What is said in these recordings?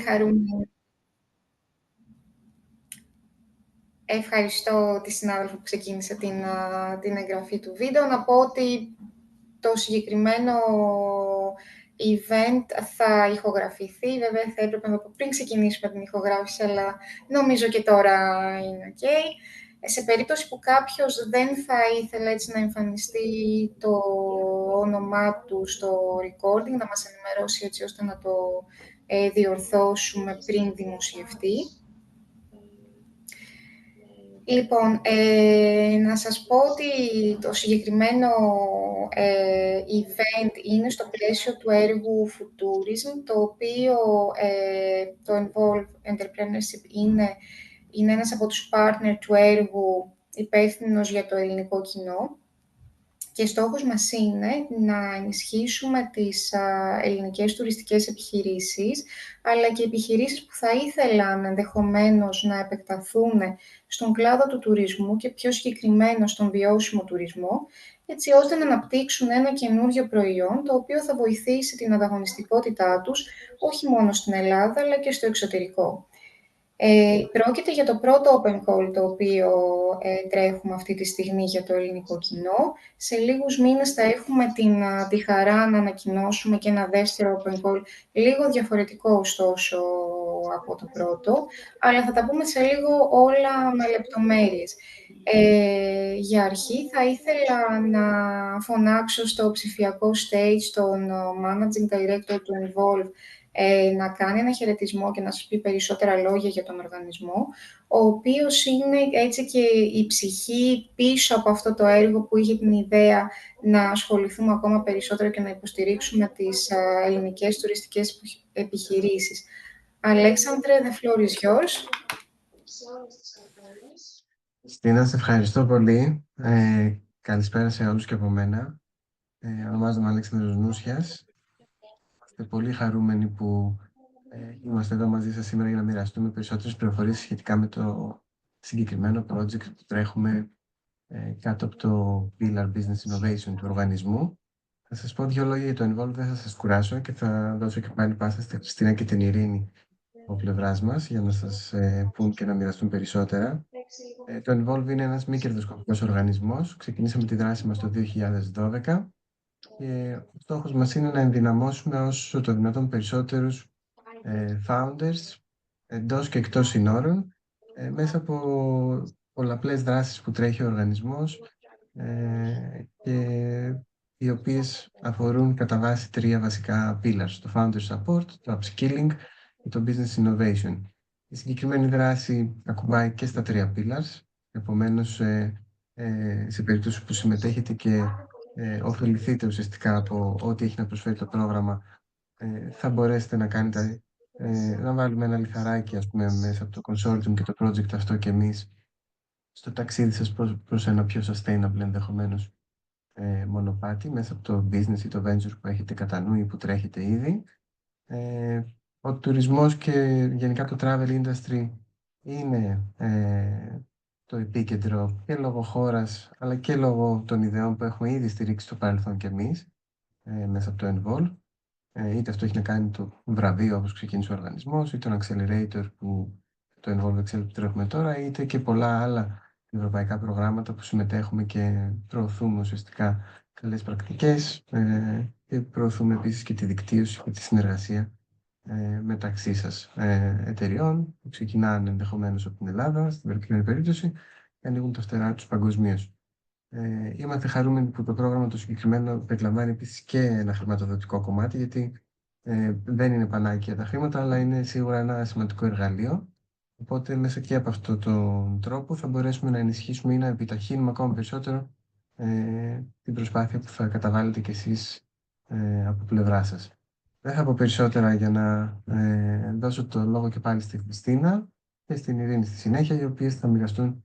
χαρούμενη. Ευχαριστώ τη συνάδελφο που ξεκίνησε την εγγραφή του βίντεο. Να πω ότι το συγκεκριμένο event θα ηχογραφηθεί. Βέβαια, θα έπρεπε να το πω πριν ξεκινήσουμε την ηχογράφηση, αλλά νομίζω και τώρα είναι ok. Σε περίπτωση που κάποιος δεν θα ήθελε έτσι να εμφανιστεί το όνομά του στο recording, να μας ενημερώσει έτσι ώστε να το διορθώσουμε πριν δημοσιευτεί. Λοιπόν, να σας πω ότι το συγκεκριμένο event είναι στο πλαίσιο του έργου Futurism, το οποίο το Involve Entrepreneurship είναι ένας από τους partner του έργου υπεύθυνος για το ελληνικό κοινό. Και στόχος μας είναι να ενισχύσουμε τις ελληνικές τουριστικές επιχειρήσεις, αλλά και επιχειρήσεις που θα ήθελαν ενδεχομένως να επεκταθούν στον κλάδο του τουρισμού και πιο συγκεκριμένα στον βιώσιμο τουρισμό, έτσι ώστε να αναπτύξουν ένα καινούριο προϊόν, το οποίο θα βοηθήσει την ανταγωνιστικότητά τους, όχι μόνο στην Ελλάδα, αλλά και στο εξωτερικό. Πρόκειται για το πρώτο open call το οποίο τρέχουμε αυτή τη στιγμή για το ελληνικό κοινό. Σε λίγους μήνες θα έχουμε τη χαρά να ανακοινώσουμε και ένα δεύτερο open call, λίγο διαφορετικό ωστόσο από το πρώτο, αλλά θα τα πούμε σε λίγο όλα με λεπτομέρειες. Για αρχή θα ήθελα να φωνάξω στο ψηφιακό stage τον Managing Director του Involve, να κάνει ένα χαιρετισμό και να σας πει περισσότερα λόγια για τον οργανισμό, ο οποίος είναι έτσι και η ψυχή πίσω από αυτό το έργο που είχε την ιδέα να ασχοληθούμε ακόμα περισσότερο και να υποστηρίξουμε τις ελληνικές τουριστικές επιχειρήσεις. Αλέξανδρε, the floor is yours. Στίνα, σε ευχαριστώ πολύ. Καλησπέρα σε όλους και από μένα. Ονομάζομαι Αλέξανδρος Νούσιας. Είμαστε πολύ χαρούμενοι που είμαστε εδώ μαζί σας σήμερα για να μοιραστούμε περισσότερες πληροφορίες σχετικά με το συγκεκριμένο project που τρέχουμε κάτω από το Pillar Business Innovation του οργανισμού. Θα σας πω δύο λόγια για το Involve, δεν θα σας κουράσω και θα δώσω και πάλι πάσα στη Χριστίνα και την Ειρήνη από πλευράς μας για να σας πούν και να μοιραστούν περισσότερα. Το Involve είναι ένας μη κερδοσκοπικός οργανισμός. Ξεκινήσαμε τη δράση μας το 2012 και ο στόχος μας είναι να ενδυναμώσουμε όσο το δυνατόν περισσότερους founders εντός και εκτός συνόρων μέσα από πολλαπλές δράσεις που τρέχει ο οργανισμός και οι οποίες αφορούν κατά βάση τρία βασικά pillars, το founder support, το upskilling και το business innovation. Η συγκεκριμένη δράση ακουμπάει και στα τρία pillars, επομένως σε περίπτωση που συμμετέχετε και ωφεληθείτε ουσιαστικά από ό,τι έχει να προσφέρει το πρόγραμμα, θα μπορέσετε να κάνετε, να βάλουμε ένα λιθαράκι ας πούμε, μέσα από το consortium και το project αυτό και εμείς στο ταξίδι σας προς ένα πιο sustainable ενδεχομένως μονοπάτι μέσα από το business ή το venture που έχετε κατά νου ή που τρέχετε ήδη. Ο τουρισμός και γενικά το travel industry είναι το επίκεντρο και λόγω χώρας αλλά και λόγω των ιδεών που έχουμε ήδη στηρίξει στο παρελθόν και εμείς μέσα από το Involve. Είτε αυτό έχει να κάνει το βραβείο όπως ξεκίνησε ο οργανισμός, είτε τον accelerator που το Involve Excel που τρέχουμε τώρα, είτε και πολλά άλλα ευρωπαϊκά προγράμματα που συμμετέχουμε και προωθούμε ουσιαστικά καλές πρακτικές και προωθούμε επίσης και τη δικτύωση και τη συνεργασία μεταξύ σας εταιριών που ξεκινάνε ενδεχομένως από την Ελλάδα, στην προκειμένη περίπτωση, και ανοίγουν τα φτερά τους παγκοσμίως. Είμαστε χαρούμενοι που το πρόγραμμα το συγκεκριμένο περιλαμβάνει επίσης και ένα χρηματοδοτικό κομμάτι, γιατί δεν είναι πανάκια τα χρήματα, αλλά είναι σίγουρα ένα σημαντικό εργαλείο. Οπότε μέσα και από αυτόν τον τρόπο θα μπορέσουμε να ενισχύσουμε ή να επιταχύνουμε ακόμα περισσότερο την προσπάθεια που θα καταβάλλετε κι εσείς από πλευρά σας. Δεν θα πω περισσότερα για να δώσω το λόγο και πάλι στη Χριστίνα και στην Ειρήνη στη συνέχεια, οι οποίες θα μοιραστούν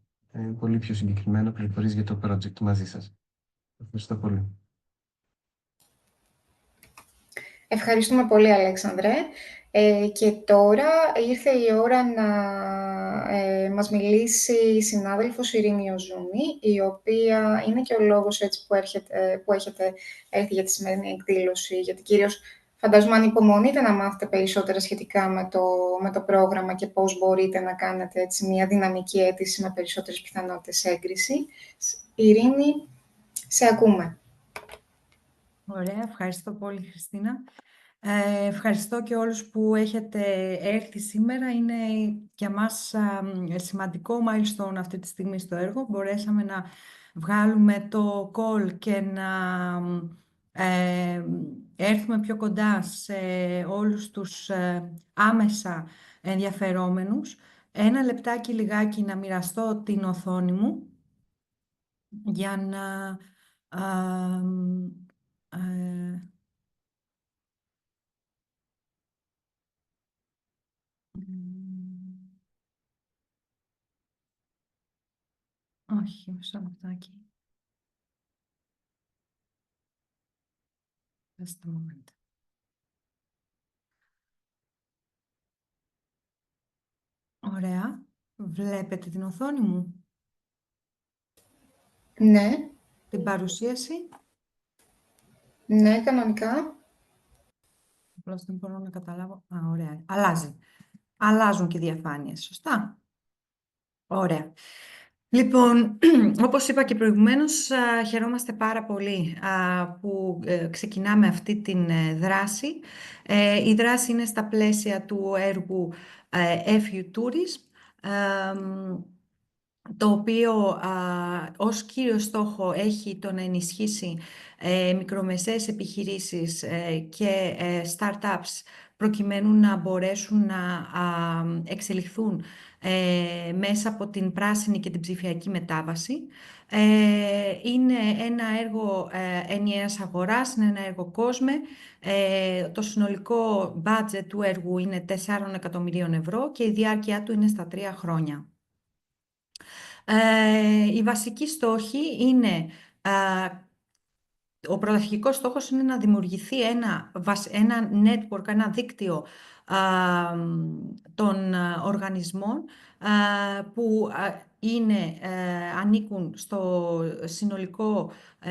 πολύ πιο συγκεκριμένα πληροφορίες για το project μαζί σας. Ευχαριστώ πολύ. Ευχαριστούμε πολύ, Αλέξανδρε. Και τώρα ήρθε η ώρα να μας μιλήσει η συνάδελφος Ειρήνη Οζούνη, η οποία είναι και ο λόγος έτσι που έχετε έρθει για τη σημερινή εκδήλωση, γιατί κυρίως Φαντάζομαι ανυπομονείτε να μάθετε περισσότερα σχετικά με το πρόγραμμα και πώς μπορείτε να κάνετε έτσι μια δυναμική αίτηση με περισσότερες πιθανότητες έγκριση. Ειρήνη, σε ακούμε. Ωραία, ευχαριστώ πολύ Χριστίνα. Ευχαριστώ και όλους που έχετε έρθει σήμερα. Είναι για μας σημαντικό milestone αυτή τη στιγμή στο έργο. Μπορέσαμε να βγάλουμε το call και να έρθουμε πιο κοντά σε όλους τους άμεσα ενδιαφερόμενους. Ένα λεπτάκι λιγάκι να μοιραστώ την οθόνη μου για να... ε, όχι, μισό λεπτάκι. Just a moment. Ωραία. Βλέπετε την οθόνη μου, Ναι, την παρουσίαση. ναι, κανονικά. Απλώς δεν μπορώ να καταλάβω. Ωραία. Αλλάζει. Αλλάζουν και οι διαφάνειες, σωστά. Ωραία. Λοιπόν, όπως είπα και προηγουμένως, χαιρόμαστε πάρα πολύ που ξεκινάμε αυτή την δράση. Η δράση είναι στα πλαίσια του έργου FU Tourism, το οποίο ως κύριο στόχο έχει το να ενισχύσει μικρομεσαίες επιχειρήσεις και startups προκειμένου να μπορέσουν να εξελιχθούν μέσα από την πράσινη και την ψηφιακή μετάβαση. Είναι ένα έργο ενιαίας αγοράς, είναι ένα έργο COSME. Το συνολικό budget του έργου είναι 4 εκατομμυρίων ευρώ και η διάρκεια του είναι στα 3 χρόνια. Οι βασικοί στόχοι είναι, ο πρωταρχικός στόχος είναι να δημιουργηθεί ένα network, ένα δίκτυο των οργανισμών που ανήκουν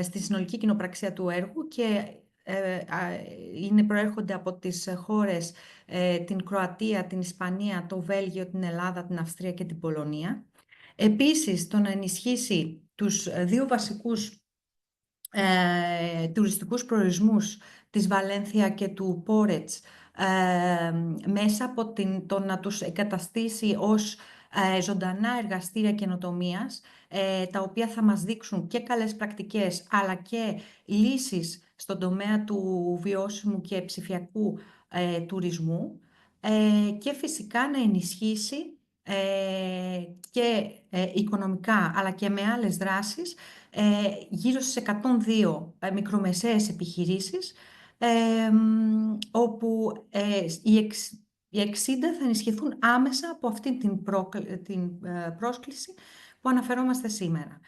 στη συνολική κοινοπραξία του έργου και προέρχονται από τις χώρες την Κροατία, την Ισπανία, το Βέλγιο, την Ελλάδα, την Αυστρία και την Πολωνία. Επίσης, το να ενισχύσει τους δύο βασικούς τουριστικούς προορισμούς της Βαλένθια και του Πόρετς μέσα από το να τους εγκαταστήσει ως ζωντανά εργαστήρια καινοτομίας, τα οποία θα μας δείξουν και καλές πρακτικές αλλά και λύσεις στον τομέα του βιώσιμου και ψηφιακού τουρισμού, και φυσικά να ενισχύσει και οικονομικά αλλά και με άλλες δράσεις γύρω στις 102 μικρομεσαίες επιχειρήσεις, όπου οι 60 θα ενισχυθούν άμεσα από αυτή την πρόσκληση που αναφερόμαστε σήμερα.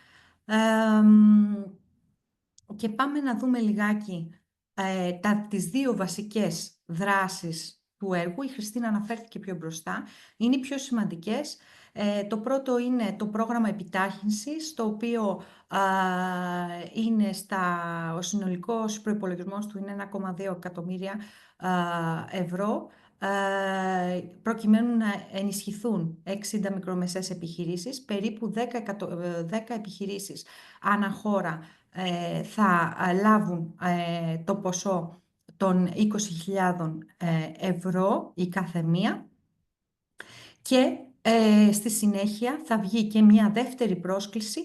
Και πάμε να δούμε λιγάκι τις δύο βασικές δράσεις του έργου. Η Χριστίνα αναφέρθηκε πιο μπροστά. Είναι οι πιο σημαντικές. Το πρώτο είναι το πρόγραμμα επιτάχυνσης, το οποίο ο συνολικός προϋπολογισμός του είναι 1,2 εκατομμύρια ευρώ, προκειμένου να ενισχυθούν 60 μικρομεσαίες επιχειρήσεις, περίπου 10 επιχειρήσεις ανά χώρα θα λάβουν το ποσό των 20.000 ευρώ η καθεμία, και στη συνέχεια θα βγει και μια δεύτερη πρόσκληση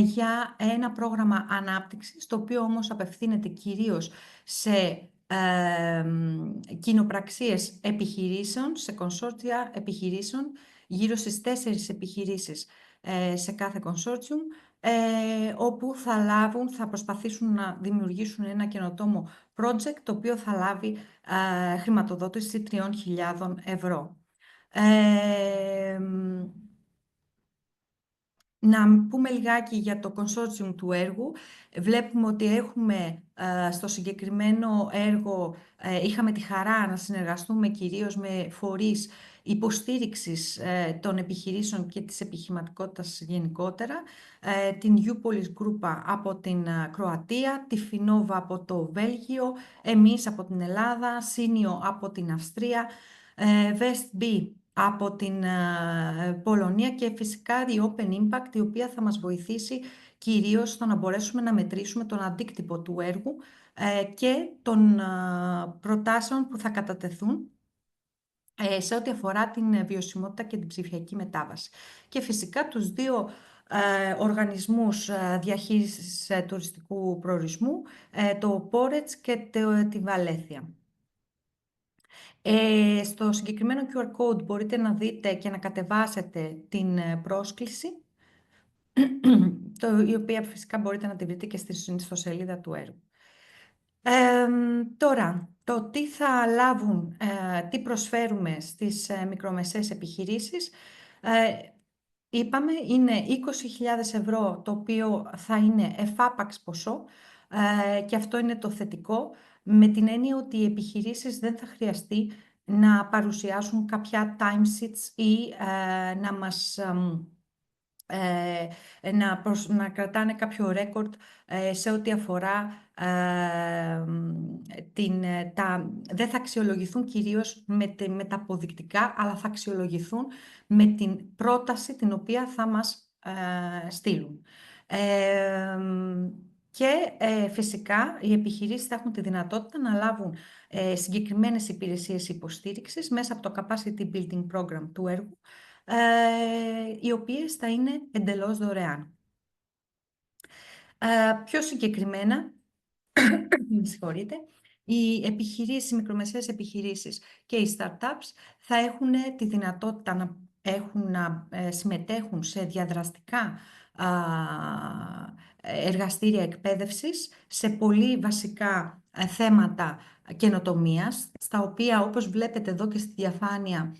για ένα πρόγραμμα ανάπτυξης, το οποίο όμως απευθύνεται κυρίως σε κοινοπραξίες επιχειρήσεων, σε κονσόρτια επιχειρήσεων, γύρω στις 4 επιχειρήσεις σε κάθε κονσόρτιουμ, όπου θα προσπαθήσουν να δημιουργήσουν ένα καινοτόμο project, το οποίο θα λάβει χρηματοδότηση 3.000 ευρώ. Να πούμε λιγάκι για το consortium του έργου. Βλέπουμε ότι έχουμε στο συγκεκριμένο έργο, είχαμε τη χαρά να συνεργαστούμε κυρίως με φορείς υποστήριξης των επιχειρήσεων και της επιχειρηματικότητας γενικότερα, την Youpolis Group από την Κροατία, τη Finova από το Βέλγιο, εμείς από την Ελλάδα, Synio από την Αυστρία, WestB από την Πολωνία και φυσικά η Open Impact, η οποία θα μας βοηθήσει κυρίως στο να μπορέσουμε να μετρήσουμε τον αντίκτυπο του έργου και των προτάσεων που θα κατατεθούν σε ό,τι αφορά την βιωσιμότητα και την ψηφιακή μετάβαση. Και φυσικά τους δύο οργανισμούς διαχείρισης τουριστικού προορισμού, το Porets και τη Βαλέθια. Στο συγκεκριμένο QR code μπορείτε να δείτε και να κατεβάσετε την πρόσκληση, η οποία φυσικά μπορείτε να τη βρείτε και στη ιστοσελίδα του έργου. Τώρα, το τι θα λάβουν, τι προσφέρουμε στις μικρομεσαίες επιχειρήσεις, είπαμε είναι 20.000 ευρώ, το οποίο θα είναι εφάπαξ ποσό και αυτό είναι το θετικό, με την έννοια ότι οι επιχειρήσεις δεν θα χρειαστεί να παρουσιάσουν κάποια timesheets ή να μας... να κρατάνε κάποιο ρέκορντ σε ό,τι αφορά δεν θα αξιολογηθούν κυρίως με τα αποδεικτικά, αλλά θα αξιολογηθούν με την πρόταση την οποία θα μας στείλουν. Και φυσικά οι επιχειρήσεις θα έχουν τη δυνατότητα να λάβουν συγκεκριμένες υπηρεσίες υποστήριξης μέσα από το Capacity Building Program του έργου, οι οποίες θα είναι εντελώς δωρεάν. Πιο συγκεκριμένα, με συγχωρείτε, οι επιχειρήσεις, οι μικρομεσαίες επιχειρήσεις και οι startups θα έχουν τη δυνατότητα να συμμετέχουν σε διαδραστικά εργαστήρια εκπαίδευσης σε πολύ βασικά θέματα καινοτομίας, στα οποία, όπως βλέπετε εδώ και στη διαφάνεια,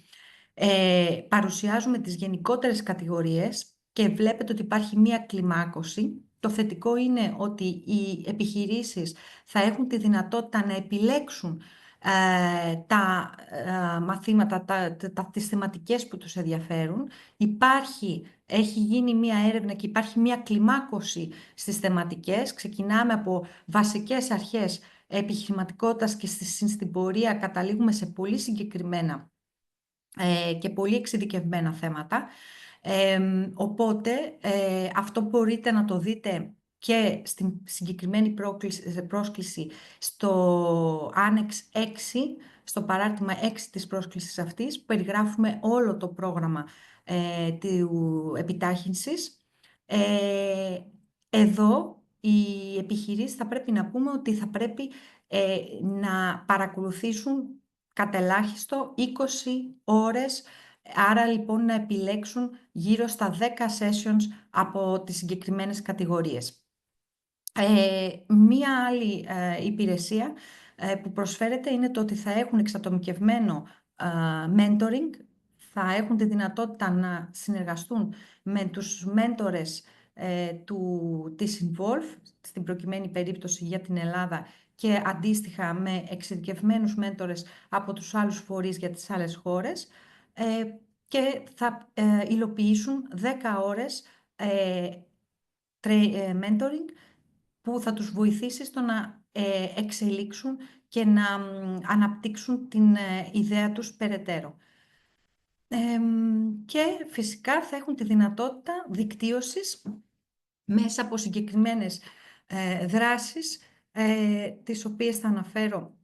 παρουσιάζουμε τις γενικότερες κατηγορίες και βλέπετε ότι υπάρχει μία κλιμάκωση. Το θετικό είναι ότι οι επιχειρήσεις θα έχουν τη δυνατότητα να επιλέξουν τα μαθήματα, τις θεματικές που τους ενδιαφέρουν. Έχει γίνει μία έρευνα και υπάρχει μία κλιμάκωση στις θεματικές. Ξεκινάμε από βασικές αρχές επιχειρηματικότητας και στην πορεία καταλήγουμε σε πολύ συγκεκριμένα και πολύ εξειδικευμένα θέματα. Οπότε αυτό μπορείτε να το δείτε και στην συγκεκριμένη πρόσκληση στο Άνεξ 6, στο παράρτημα 6 της πρόσκλησης αυτής, που περιγράφουμε όλο το πρόγραμμα του επιτάχυνσης. Εδώ οι επιχειρήσεις θα πρέπει να πούμε ότι θα πρέπει να παρακολουθήσουν κατελάχιστο 20 ώρες, άρα λοιπόν να επιλέξουν γύρω στα 10 sessions από τις συγκεκριμένες κατηγορίες. Μία άλλη υπηρεσία που προσφέρεται είναι το ότι θα έχουν εξατομικευμένο mentoring, θα έχουν τη δυνατότητα να συνεργαστούν με τους μέντορες της Involve, στην προκειμένη περίπτωση για την Ελλάδα, και αντίστοιχα με εξειδικευμένους μέντορες από τους άλλους φορείς για τις άλλες χώρες, και θα υλοποιήσουν 10 ώρες mentoring που θα τους βοηθήσει στο να εξελίξουν και να αναπτύξουν την ιδέα τους περαιτέρω. Και φυσικά θα έχουν τη δυνατότητα δικτύωσης μέσα από συγκεκριμένες δράσεις, τις οποίες θα αναφέρω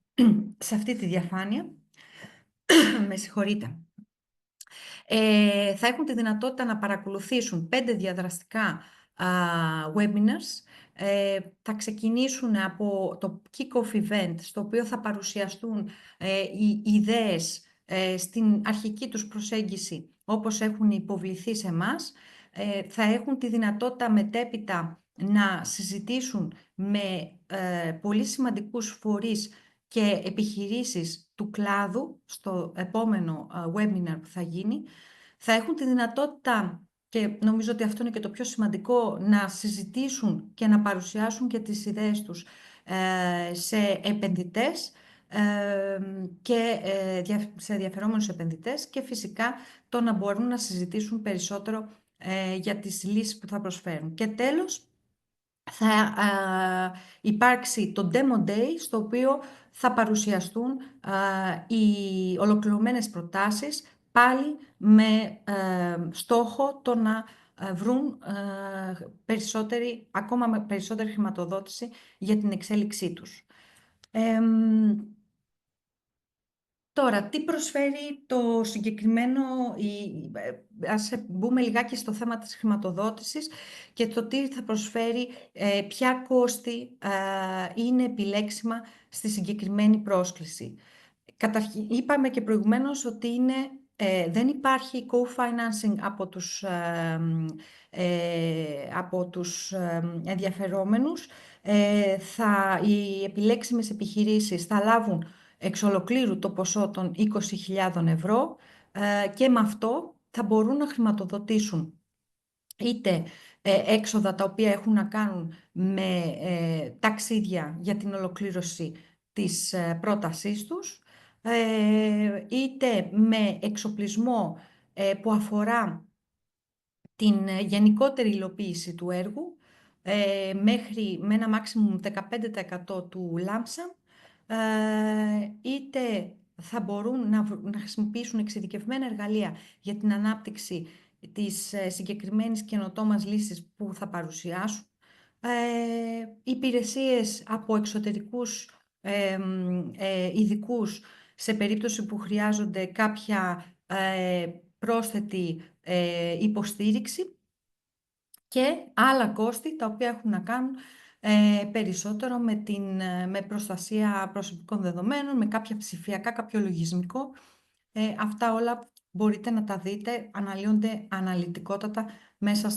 σε αυτή τη διαφάνεια. Με συγχωρείτε. Θα έχουν τη δυνατότητα να παρακολουθήσουν 5 διαδραστικά webinars. Θα ξεκινήσουν από το kick-off event, στο οποίο θα παρουσιαστούν οι ιδέες στην αρχική τους προσέγγιση, όπως έχουν υποβληθεί σε εμάς. Θα έχουν τη δυνατότητα μετέπειτα να συζητήσουν με πολύ σημαντικούς φορείς και επιχειρήσεις του κλάδου στο επόμενο webinar που θα γίνει. Θα έχουν τη δυνατότητα και νομίζω ότι αυτό είναι και το πιο σημαντικό, να συζητήσουν και να παρουσιάσουν και τις ιδέες τους σε επενδυτές και σε ενδιαφερόμενους επενδυτές, και φυσικά το να μπορούν να συζητήσουν περισσότερο για τις λύσεις που θα προσφέρουν. Και τέλος, θα υπάρξει το Demo Day, στο οποίο θα παρουσιαστούν οι ολοκληρωμένες προτάσεις, πάλι με στόχο το να βρουν ακόμα με περισσότερη χρηματοδότηση για την εξέλιξή τους. Τώρα, τι προσφέρει το συγκεκριμένο, ας μπούμε λιγάκι στο θέμα της χρηματοδότησης και το τι θα προσφέρει, ποια κόστη είναι επιλέξιμα στη συγκεκριμένη πρόσκληση. Καταρχήν, είπαμε και προηγουμένως ότι δεν υπάρχει co-financing από τους ενδιαφερόμενους. Οι επιλέξιμες επιχειρήσεις θα λάβουν εξ ολοκλήρου το ποσό των 20.000 ευρώ και με αυτό θα μπορούν να χρηματοδοτήσουν είτε έξοδα τα οποία έχουν να κάνουν με ταξίδια για την ολοκλήρωση της πρότασής τους, είτε με εξοπλισμό που αφορά την γενικότερη υλοποίηση του έργου, με ένα maximum 15% του λάμψα, είτε θα μπορούν να χρησιμοποιήσουν εξειδικευμένα εργαλεία για την ανάπτυξη της συγκεκριμένης καινοτόμας λύσης που θα παρουσιάσουν, υπηρεσίες από εξωτερικούς ειδικούς σε περίπτωση που χρειάζονται κάποια πρόσθετη υποστήριξη, και άλλα κόστη τα οποία έχουν να κάνουν περισσότερο με προστασία προσωπικών δεδομένων, με κάποια ψηφιακά, κάποιο λογισμικό. Αυτά όλα μπορείτε να τα δείτε, αναλύονται αναλυτικότατα μέσα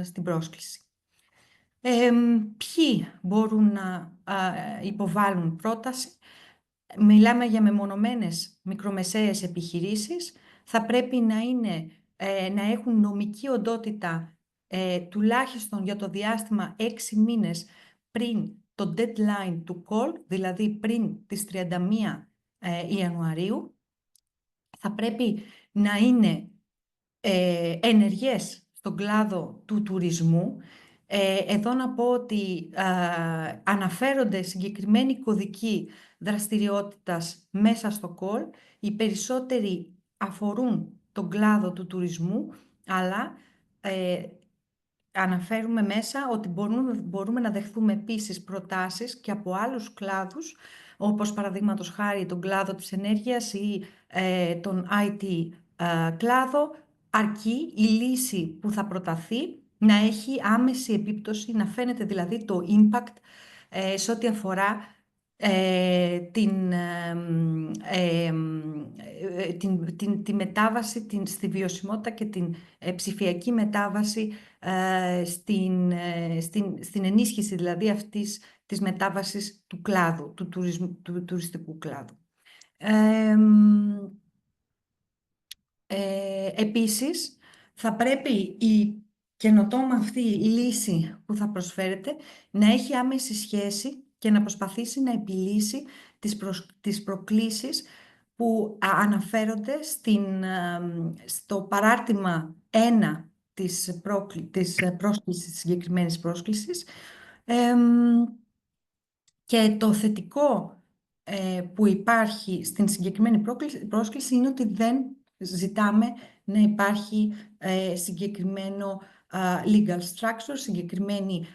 στην πρόσκληση. Ποιοι μπορούν να υποβάλουν πρόταση? Μιλάμε για μεμονωμένες μικρομεσαίες επιχειρήσεις. Θα πρέπει να έχουν νομική οντότητα τουλάχιστον για το διάστημα 6 μήνες πριν το deadline του call, δηλαδή πριν τις 31 Ιανουαρίου. Θα πρέπει να είναι ενεργές στον κλάδο του τουρισμού. Εδώ να πω ότι αναφέρονται συγκεκριμένοι κωδικοί δραστηριότητας μέσα στο call. Οι περισσότεροι αφορούν τον κλάδο του τουρισμού, αλλά αναφέρουμε μέσα ότι μπορούμε να δεχθούμε επίσης προτάσεις και από άλλους κλάδους, όπως παραδείγματος χάρη τον κλάδο της ενέργειας ή τον IT κλάδο, αρκεί η λύση που θα προταθεί να έχει άμεση επίπτωση, να φαίνεται δηλαδή το impact σε ό,τι αφορά τη μετάβαση στη βιωσιμότητα και την ψηφιακή μετάβαση, στην ενίσχυση δηλαδή αυτής της μετάβασης του κλάδου, του τουριστικού κλάδου. Επίσης, θα πρέπει η καινοτόμα αυτή η λύση που θα προσφέρεται να έχει άμεση σχέση και να προσπαθήσει να επιλύσει τις προκλήσεις που αναφέρονται στο παράρτημα 1 της συγκεκριμένης πρόσκλησης. Και το θετικό που υπάρχει στην συγκεκριμένη πρόσκληση είναι ότι δεν ζητάμε να υπάρχει συγκεκριμένο legal structure, συγκεκριμένη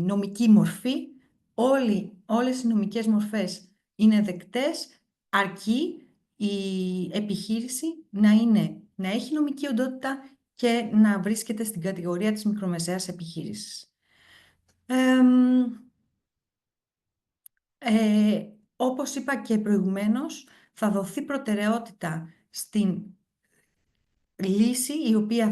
νομική μορφή. Όλες οι νομικές μορφές είναι δεκτές, αρκεί η επιχείρηση να έχει νομική οντότητα και να βρίσκεται στην κατηγορία της μικρομεσαίας επιχείρησης. Όπως είπα και προηγουμένως, θα δοθεί προτεραιότητα στην λύση η οποία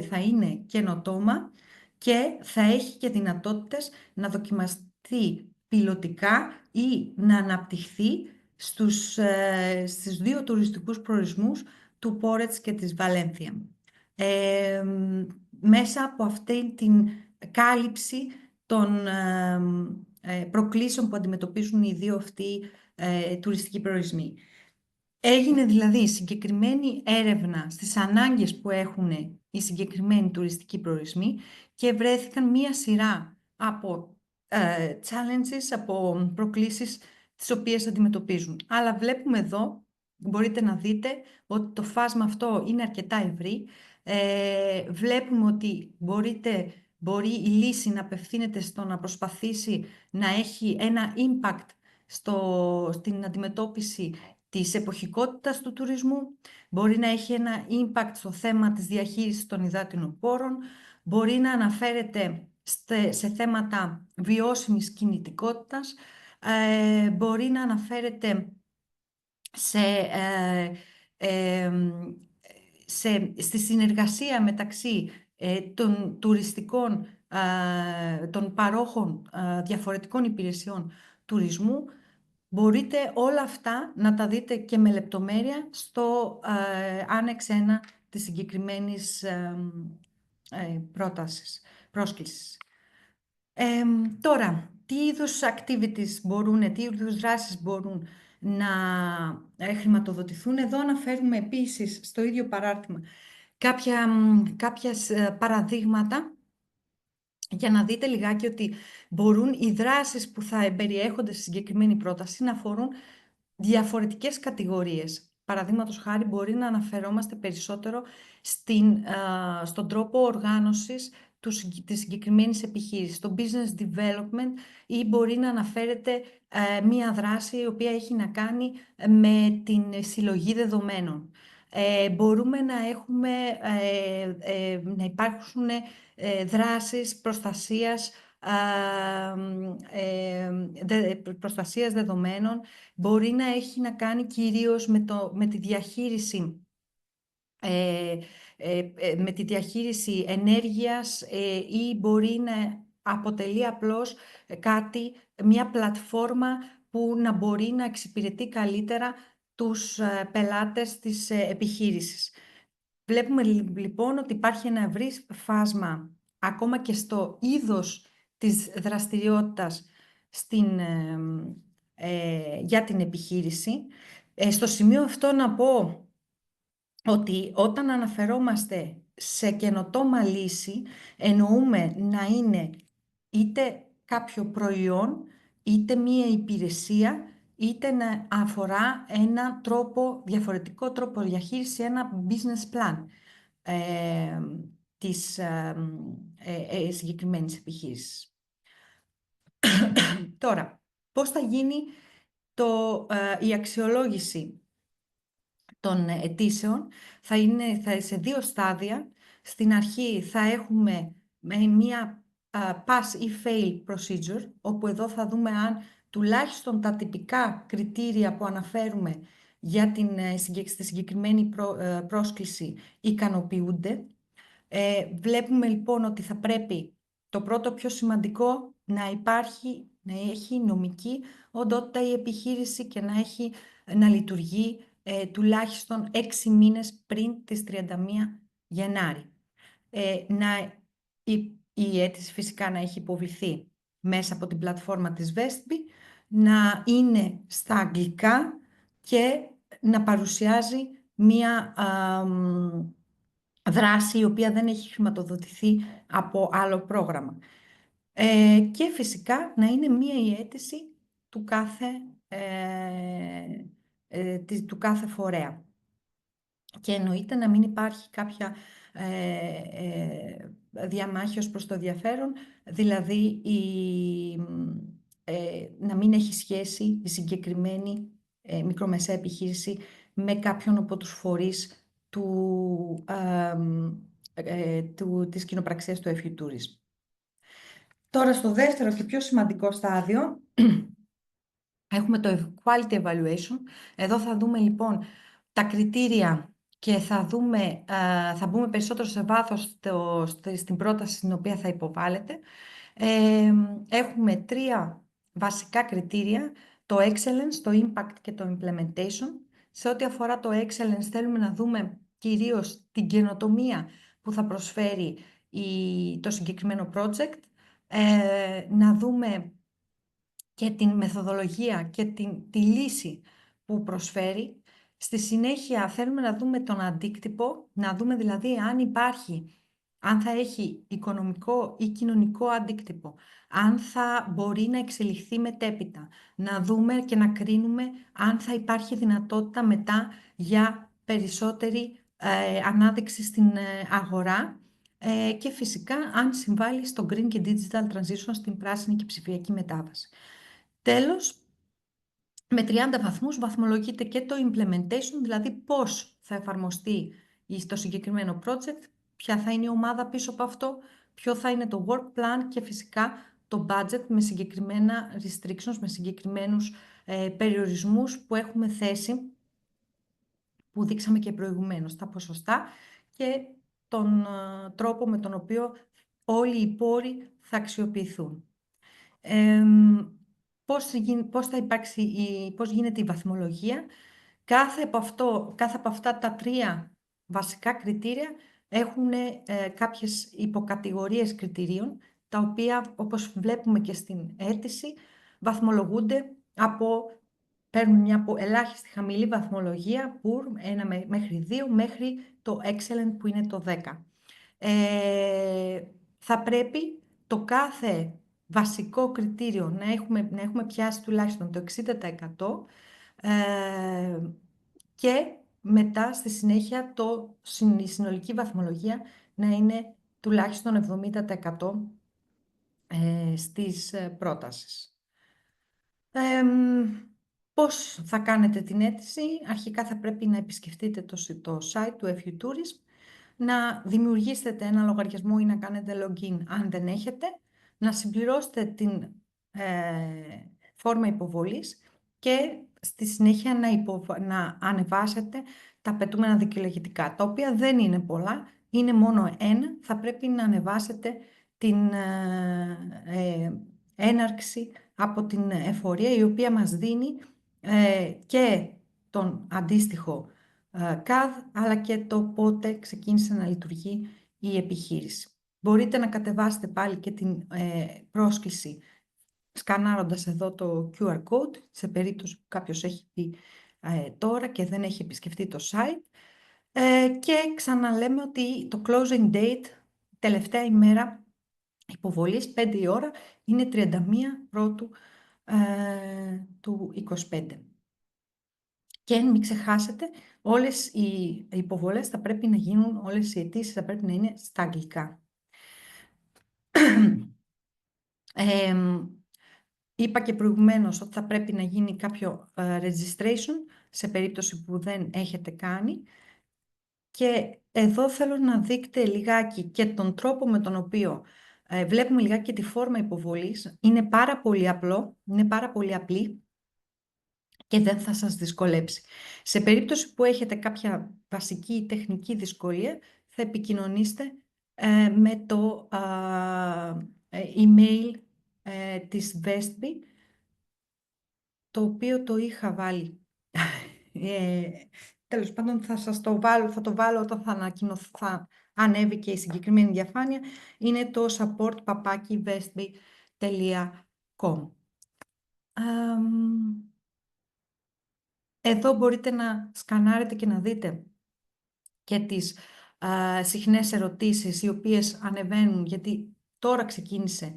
θα είναι καινοτόμα και θα έχει και δυνατότητες να δοκιμαστεί πιλωτικά ή να αναπτυχθεί στις δύο τουριστικούς προορισμούς του Πόρετς και της Βαλένθια. Μέσα από αυτή την κάλυψη των προκλήσεων που αντιμετωπίζουν οι δύο αυτοί τουριστικοί προορισμοί. Έγινε δηλαδή συγκεκριμένη έρευνα στις ανάγκες που έχουν οι συγκεκριμένοι τουριστικοί προορισμοί και βρέθηκαν μία σειρά από challenges, από προκλήσεις τις οποίες αντιμετωπίζουν. Αλλά βλέπουμε εδώ, μπορείτε να δείτε ότι το φάσμα αυτό είναι αρκετά ευρύ. Βλέπουμε ότι μπορεί η λύση να απευθύνεται στο να προσπαθήσει να έχει ένα impact στην αντιμετώπιση της εποχικότητας του τουρισμού, μπορεί να έχει ένα impact στο θέμα της διαχείρισης των υδάτινων πόρων, μπορεί να αναφέρεται σε θέματα βιώσιμης κινητικότητας, μπορεί να αναφέρεται στη συνεργασία μεταξύ των τουριστικών, των παρόχων διαφορετικών υπηρεσιών τουρισμού. Μπορείτε όλα αυτά να τα δείτε και με λεπτομέρεια στο Άνεξ 1 της συγκεκριμένης πρόσκλησης. Τώρα, τι είδους activities μπορούν, τι είδους δράσεις μπορούν να χρηματοδοτηθούν. Εδώ αναφέρουμε επίσης στο ίδιο παράρτημα κάποια παραδείγματα για να δείτε λιγάκι ότι μπορούν οι δράσεις που θα περιέχονται στη συγκεκριμένη πρόταση να αφορούν διαφορετικές κατηγορίες. Παραδείγματος χάρη, μπορεί να αναφερόμαστε περισσότερο στον τρόπο οργάνωσης της συγκεκριμένης επιχείρησης, το business development, ή μπορεί να αναφέρεται μία δράση η οποία έχει να κάνει με την συλλογή δεδομένων. Μπορούμε να υπάρξουν δράσεις προστασίας δεδομένων, μπορεί να έχει να κάνει κυρίως με τη διαχείριση με τη διαχείριση ενέργειας ή μπορεί να αποτελεί απλώς μια πλατφόρμα που να μπορεί να εξυπηρετεί καλύτερα τους πελάτες της επιχείρησης. Βλέπουμε λοιπόν ότι υπάρχει ένα ευρύ φάσμα ακόμα και στο είδος της δραστηριότητας για την επιχείρηση. Στο σημείο αυτό να πω ότι όταν αναφερόμαστε σε καινοτόμα λύση, εννοούμε να είναι είτε κάποιο προϊόν, είτε μία υπηρεσία, είτε να αφορά ένα διαφορετικό τρόπο διαχείριση, ένα business plan της συγκεκριμένης επιχείρησης. Τώρα, πώς θα γίνει η αξιολόγηση των αιτήσεων? Θα είναι σε δύο στάδια. Στην αρχή θα έχουμε μία pass ή fail procedure, όπου εδώ θα δούμε αν τουλάχιστον τα τυπικά κριτήρια που αναφέρουμε στη συγκεκριμένη πρόσκληση ικανοποιούνται. Βλέπουμε λοιπόν ότι θα πρέπει το πρώτο πιο σημαντικό να έχει νομική οντότητα η επιχείρηση και να λειτουργεί τουλάχιστον 6 μήνες πριν τις 31 Γενάρη. Η αίτηση φυσικά να έχει υποβληθεί μέσα από την πλατφόρμα της Vestby, να είναι στα αγγλικά και να παρουσιάζει μία δράση η οποία δεν έχει χρηματοδοτηθεί από άλλο πρόγραμμα. Και φυσικά να είναι μία η αίτηση του κάθε φορέα. Και εννοείται να μην υπάρχει κάποια διαμάχη ως προς το ενδιαφέρον, δηλαδή να μην έχει σχέση η συγκεκριμένη μικρομεσαία επιχείρηση με κάποιον από τους φορείς της κοινοπραξίας του FU Tourism. Τώρα στο δεύτερο και πιο σημαντικό στάδιο έχουμε το Quality Evaluation. Εδώ θα δούμε λοιπόν τα κριτήρια και θα μπούμε περισσότερο σε βάθος στην πρόταση στην οποία θα υποβάλλετε. Έχουμε 3 βασικά κριτήρια το excellence, το impact και το implementation. Σε ό,τι αφορά το excellence, θέλουμε να δούμε κυρίως την καινοτομία που θα προσφέρει το συγκεκριμένο project, να δούμε και την μεθοδολογία και τη λύση που προσφέρει. Στη συνέχεια θέλουμε να δούμε τον αντίκτυπο, να δούμε δηλαδή αν θα έχει οικονομικό ή κοινωνικό αντίκτυπο, αν θα μπορεί να εξελιχθεί μετέπειτα, να δούμε και να κρίνουμε αν θα υπάρχει δυνατότητα μετά για περισσότερη ανάδειξη στην αγορά και φυσικά αν συμβάλλει στο green και digital transition, στην πράσινη και ψηφιακή μετάβαση. Τέλος, με 30 βαθμούς βαθμολογείται και το implementation, δηλαδή πώς θα εφαρμοστεί στο συγκεκριμένο project, ποια θα είναι η ομάδα πίσω από αυτό, ποιο θα είναι το work plan και φυσικά το budget με συγκεκριμένα restrictions, με συγκεκριμένους περιορισμούς που έχουμε θέσει, που δείξαμε και προηγουμένως, τα ποσοστά και τον τρόπο με τον οποίο όλοι οι πόροι θα αξιοποιηθούν. Πώς γίνεται η βαθμολογία. Κάθε από αυτά τα 3 βασικά κριτήρια έχουν κάποιες υποκατηγορίες κριτηρίων, τα οποία, όπως βλέπουμε και στην αίτηση, βαθμολογούνται παίρνουν μια ελάχιστη χαμηλή βαθμολογία, poor, 1 μέχρι 2, μέχρι το excellent που είναι το 10. Θα πρέπει το κάθε βασικό κριτήριο να έχουμε πιάσει τουλάχιστον το 60% και μετά στη συνέχεια η συνολική βαθμολογία να είναι τουλάχιστον 70% στις πρότασεις. Πώς θα κάνετε την αίτηση? Αρχικά θα πρέπει να επισκεφτείτε το site του FU Tourism, να δημιουργήσετε ένα λογαριασμό ή να κάνετε login αν δεν έχετε, να συμπληρώσετε την φόρμα υποβολής και στη συνέχεια να ανεβάσετε τα απαιτούμενα δικαιολογητικά, τα οποία δεν είναι πολλά, είναι μόνο 1. Θα πρέπει να ανεβάσετε την έναρξη από την εφορία, η οποία μας δίνει και τον αντίστοιχο CAD, αλλά και το πότε ξεκίνησε να λειτουργεί η επιχείρηση. Μπορείτε να κατεβάσετε πάλι και την πρόσκληση σκανάροντας εδώ το QR code, σε περίπτωση που κάποιος έχει πει τώρα και δεν έχει επισκεφτεί το site. Και ξαναλέμε ότι το closing date, τελευταία ημέρα υποβολής, 5 η ώρα, είναι 31 Πρώτου του 25. Και μην ξεχάσετε, όλες οι υποβολές θα πρέπει να γίνουν, όλες οι αιτήσεις θα πρέπει να είναι στα αγγλικά. Είπα και προηγουμένως ότι θα πρέπει να γίνει κάποιο registration σε περίπτωση που δεν έχετε κάνει. Και εδώ θέλω να δείτε λιγάκι και τον τρόπο με τον οποίο βλέπουμε λιγάκι και τη φόρμα υποβολής. Είναι πάρα πολύ απλό, είναι πάρα πολύ απλή και δεν θα σας δυσκολέψει. Σε περίπτωση που έχετε κάποια βασική τεχνική δυσκολία, θα επικοινωνήσετε με το email της Vestby, το οποίο το είχα βάλει. Τέλος πάντων, θα το βάλω όταν θα ανέβει και η συγκεκριμένη διαφάνεια. Είναι το support@vestby.com. Εδώ μπορείτε να σκανάρετε και να δείτε και τις συχνές ερωτήσεις οι οποίες ανεβαίνουν, γιατί τώρα ξεκίνησε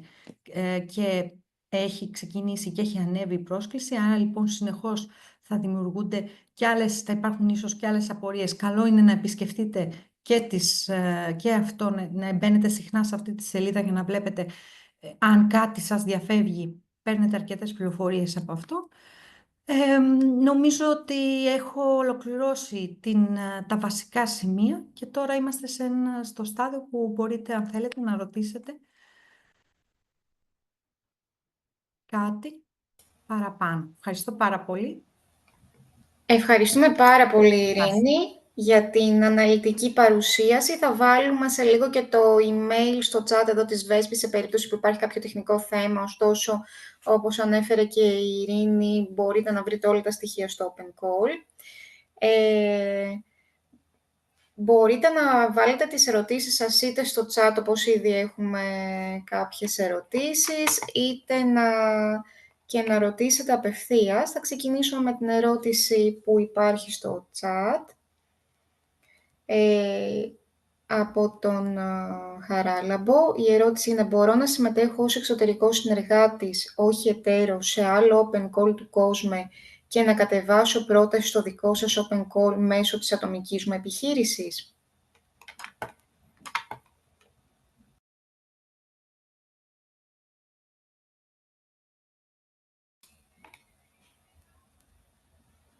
και έχει ξεκινήσει και έχει ανέβει η πρόσκληση, άρα λοιπόν συνεχώς θα δημιουργούνται θα υπάρχουν ίσως και άλλες απορίες. Καλό είναι να επισκεφτείτε και αυτό, να μπαίνετε συχνά σε αυτή τη σελίδα για να βλέπετε αν κάτι σας διαφεύγει, παίρνετε αρκετές πληροφορίες από αυτό. Νομίζω ότι έχω ολοκληρώσει τα βασικά σημεία και τώρα είμαστε στο στάδιο που μπορείτε, αν θέλετε, να ρωτήσετε κάτι παραπάνω. Ευχαριστώ πάρα πολύ. Ευχαριστούμε πάρα πολύ, Ειρήνη, για την αναλυτική παρουσίαση. Θα βάλουμε σε λίγο και το email στο chat εδώ της Vestby σε περίπτωση που υπάρχει κάποιο τεχνικό θέμα. Ωστόσο, όπως ανέφερε και η Ειρήνη, μπορείτε να βρείτε όλα τα στοιχεία στο Open Call. Μπορείτε να βάλετε τις ερωτήσεις σας είτε στο chat, όπως ήδη έχουμε κάποιες ερωτήσεις, είτε να ρωτήσετε απευθείας. Θα ξεκινήσουμε με την ερώτηση που υπάρχει στο chat. Από τον Χαράλαμπο. Η ερώτηση είναι: μπορώ να συμμετέχω ως εξωτερικός συνεργάτης, όχι εταίρος, σε άλλο Open Call του COSME και να κατεβάσω πρόταση στο δικό σας Open Call μέσω της ατομικής μου επιχείρησης?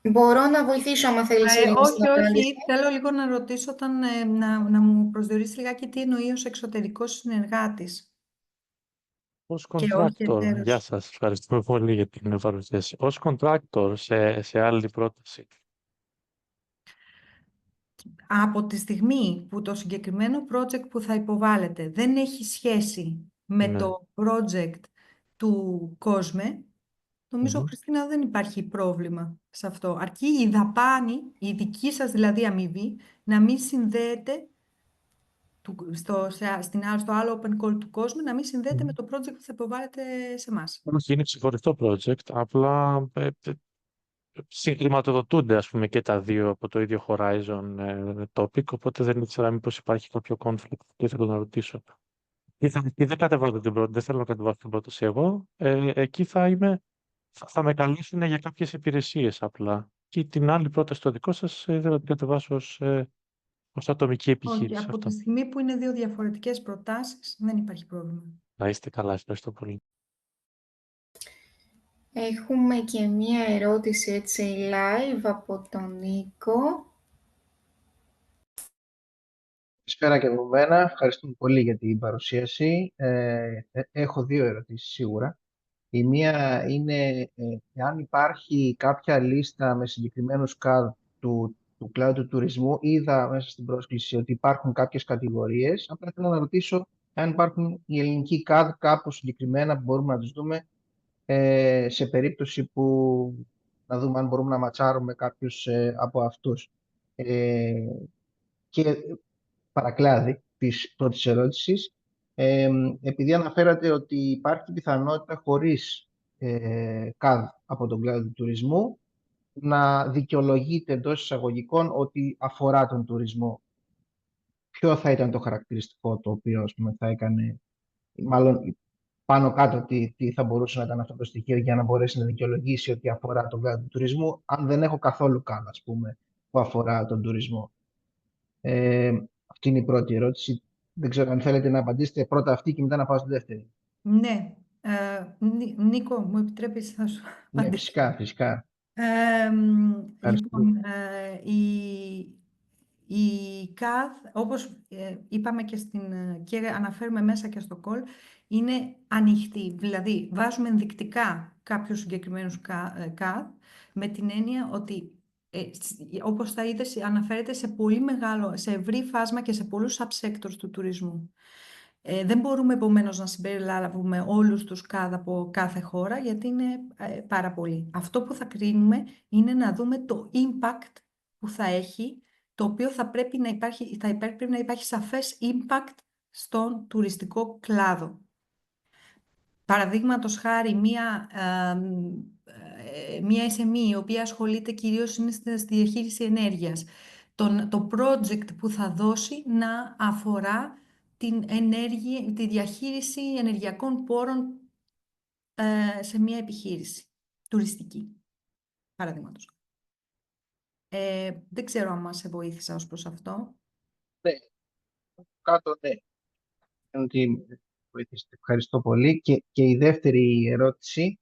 Μπορώ να βοηθήσω άμα θέλεις, Ειρήνη, στην Όχι, απάντηση. θέλω λίγο να ρωτήσω να μου προσδιορίσει λιγάκι τι εννοεί ως εξωτερικός συνεργάτης Ως και όχι contractor, γεια εταίρος. σας, ευχαριστούμε πολύ για την παρουσίαση. Ως contractor σε άλλη πρόταση. Από τη στιγμή που το συγκεκριμένο project που θα υποβάλλετε δεν έχει σχέση με Ναι. το project του COSME, νομίζω, Μμμ. Χριστίνα, δεν υπάρχει πρόβλημα σε αυτό. Αρκεί η δαπάνη, η δική σας δηλαδή αμοιβή, να μην συνδέεται στο άλλο open call του κόσμου, να μην συνδέεται με το project που θα υποβάλλετε σε εμάς. Όχι, είναι ξεχωριστό project, απλά συγχρηματοδοτούνται, ας πούμε, και τα δύο από το ίδιο Horizon topic, οπότε δεν ήξερα μήπως υπάρχει κάποιο conflict και ήθελα να ρωτήσω. Ή δεν κατεβάζω την πρόταση, δεν θέλω να κατεβάσω την πρόταση εγώ. Εκεί θα με καλέσουν για κάποιες υπηρεσίες απλά. Και την άλλη πρόταση, το δικό σας, δεν θα την κατεβάσω ως ατομική Όχι, επιχείρηση. από τη Αυτό. στιγμή που είναι δύο διαφορετικές προτάσεις, δεν υπάρχει πρόβλημα. Να είστε καλά, ευχαριστώ πολύ. Έχουμε και μία ερώτηση έτσι live από τον Νίκο. Καλησπέρα και από μένα. Ευχαριστούμε πολύ για την παρουσίαση. Έχω δύο ερωτήσεις σίγουρα. Η μία είναι αν υπάρχει κάποια λίστα με συγκεκριμένους CAD του κλάδου του τουρισμού. Είδα μέσα στην πρόσκληση ότι υπάρχουν κάποιες κατηγορίες. Απλά θέλω να ρωτήσω αν υπάρχουν οι ελληνικοί CAD κάπου συγκεκριμένα που μπορούμε να τους δούμε σε περίπτωση που να δούμε αν μπορούμε να ματσάρουμε κάποιους από αυτούς. Και παρακλάδι της πρώτης ερώτησης, επειδή αναφέρατε ότι υπάρχει πιθανότητα χωρίς CAD από τον κλάδο του τουρισμού να δικαιολογείται εντός εισαγωγικών ότι αφορά τον τουρισμό. Ποιο θα ήταν το χαρακτηριστικό το οποίο, ας πούμε, θα έκανε, μάλλον πάνω κάτω τι θα μπορούσε να ήταν αυτό το στοιχείο για να μπορέσει να δικαιολογήσει ότι αφορά τον κλάδο του τουρισμού, αν δεν έχω καθόλου CAD, ας πούμε, που αφορά τον τουρισμό. Αυτή είναι η πρώτη ερώτηση. Δεν ξέρω αν θέλετε να απαντήσετε πρώτα αυτή και μετά να πάω στη δεύτερη. Ναι. Νίκο, μου επιτρέπεις να σου Ναι, απαντήσω? φυσικά. Λοιπόν, η ΚΑΔ, όπως είπαμε και αναφέρουμε μέσα και στο call, είναι ανοιχτή. Δηλαδή, βάζουμε ενδεικτικά κάποιους συγκεκριμένους ΚΑΔ, με την έννοια ότι, όπως θα είδες, αναφέρεται σε πολύ μεγάλο, σε ευρύ φάσμα και σε πολλούς subsectors του τουρισμού. Δεν μπορούμε επομένως να συμπεριλάβουμε όλους τους ΚΑΔ από κάθε χώρα, γιατί είναι πάρα πολλοί. Αυτό που θα κρίνουμε είναι να δούμε το impact που θα έχει, το οποίο θα πρέπει να υπάρχει σαφές impact στον τουριστικό κλάδο. Παραδείγματος χάρη, μία SME, η οποία ασχολείται κυρίως στη διαχείριση ενέργειας. Το project που θα δώσει να αφορά τη διαχείριση ενεργειακών πόρων σε μία επιχείρηση τουριστική, παραδείγματος. Δεν ξέρω αν σε βοήθησα ως προς αυτό. Ναι, κάτω ναι. Ευχαριστώ πολύ. Και η δεύτερη ερώτηση,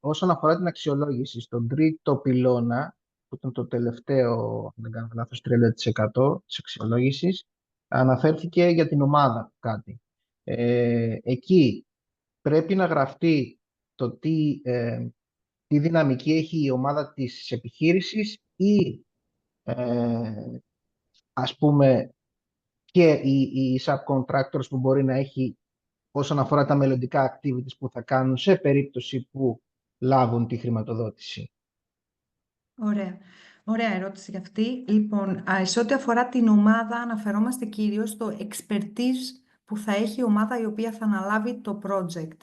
όσον αφορά την αξιολόγηση, στον τρίτο πυλώνα, που ήταν το τελευταίο, αν δεν κάνω λάθος, 30% της αξιολόγησης, αναφέρθηκε για την ομάδα κάτι. Εκεί πρέπει να γραφτεί το τι δυναμική έχει η ομάδα της επιχείρησης ή ας πούμε και οι subcontractors που μπορεί να έχει όσον αφορά τα μελλοντικά activities που θα κάνουν σε περίπτωση που λάβουν τη χρηματοδότηση. Ωραία. Ωραία ερώτηση για αυτή. Λοιπόν, σε ό,τι αφορά την ομάδα, αναφερόμαστε κυρίως στο expertise που θα έχει η ομάδα η οποία θα αναλάβει το project.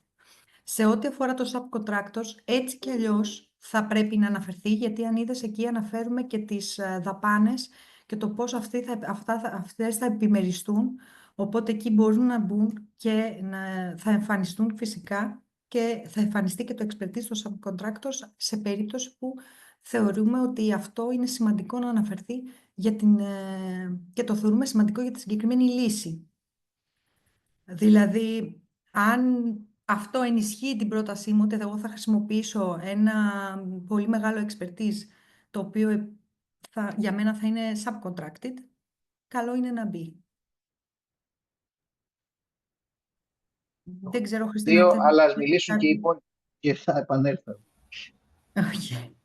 Σε ό,τι αφορά το subcontractors, έτσι κι αλλιώς θα πρέπει να αναφερθεί, γιατί αν είδες εκεί αναφέρουμε και τις δαπάνες και το πώς αυτές θα επιμεριστούν, οπότε εκεί μπορούν να μπουν και θα εμφανιστούν φυσικά και θα εμφανιστεί και το expertise των subcontractors σε περίπτωση που θεωρούμε ότι αυτό είναι σημαντικό να αναφερθεί και το θεωρούμε σημαντικό για τη συγκεκριμένη λύση. Δηλαδή, αν αυτό ενισχύει την πρότασή μου, ότι εγώ θα χρησιμοποιήσω ένα πολύ μεγάλο expertise, το οποίο για μένα θα είναι subcontracted, καλό είναι να μπει. Δεν ξέρω, Χριστίνα, θέλεις Αλλά ας να μιλήσουν και οι υπόλοιποι και θα επανέλθω. Όχι.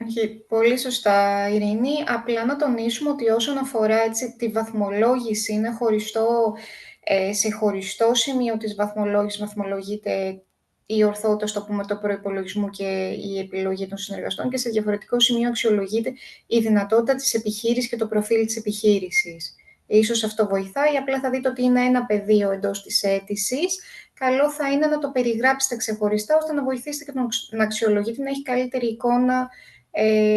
Όχι, πολύ σωστά, Ειρήνη. Απλά να τονίσουμε ότι όσον αφορά τη βαθμολόγηση, είναι χωριστό, σε χωριστό σημείο της βαθμολόγησης βαθμολογείται η ορθότητα, το πούμε, του προϋπολογισμού και η επιλογή των συνεργαστών και σε διαφορετικό σημείο αξιολογείται η δυνατότητα της επιχείρησης και το προφίλ της επιχείρησης. Ίσως αυτό βοηθάει, απλά θα δείτε ότι είναι ένα πεδίο εντός της αίτησης. Καλό θα είναι να το περιγράψετε ξεχωριστά, ώστε να βοηθήσετε και να αξιολογείτε, να έχει καλύτερη εικόνα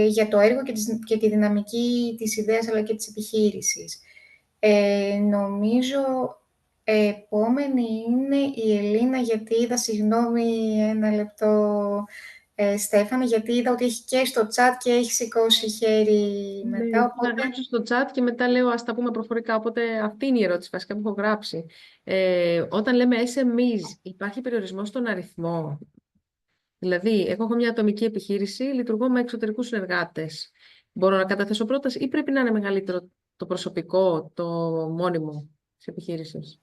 για το έργο και τη δυναμική της ιδέας αλλά και της επιχείρησης. Νομίζω επόμενη είναι η Ελίνα, γιατί είδα, συγγνώμη, ένα λεπτό, Στέφανα, γιατί είδα ότι έχει και στο chat και έχει σηκώσει χέρι μετά. Ναι, να γράψω στο chat και μετά λέω ας τα πούμε προφορικά, οπότε αυτή είναι η ερώτηση βασικά που έχω γράψει. Όταν λέμε SMEs, υπάρχει περιορισμός στον αριθμό? Δηλαδή, εγώ έχω μια ατομική επιχείρηση, λειτουργώ με εξωτερικούς συνεργάτες. Μπορώ να καταθέσω πρόταση ή πρέπει να είναι μεγαλύτερο το προσωπικό, το μόνιμο της επιχείρησης?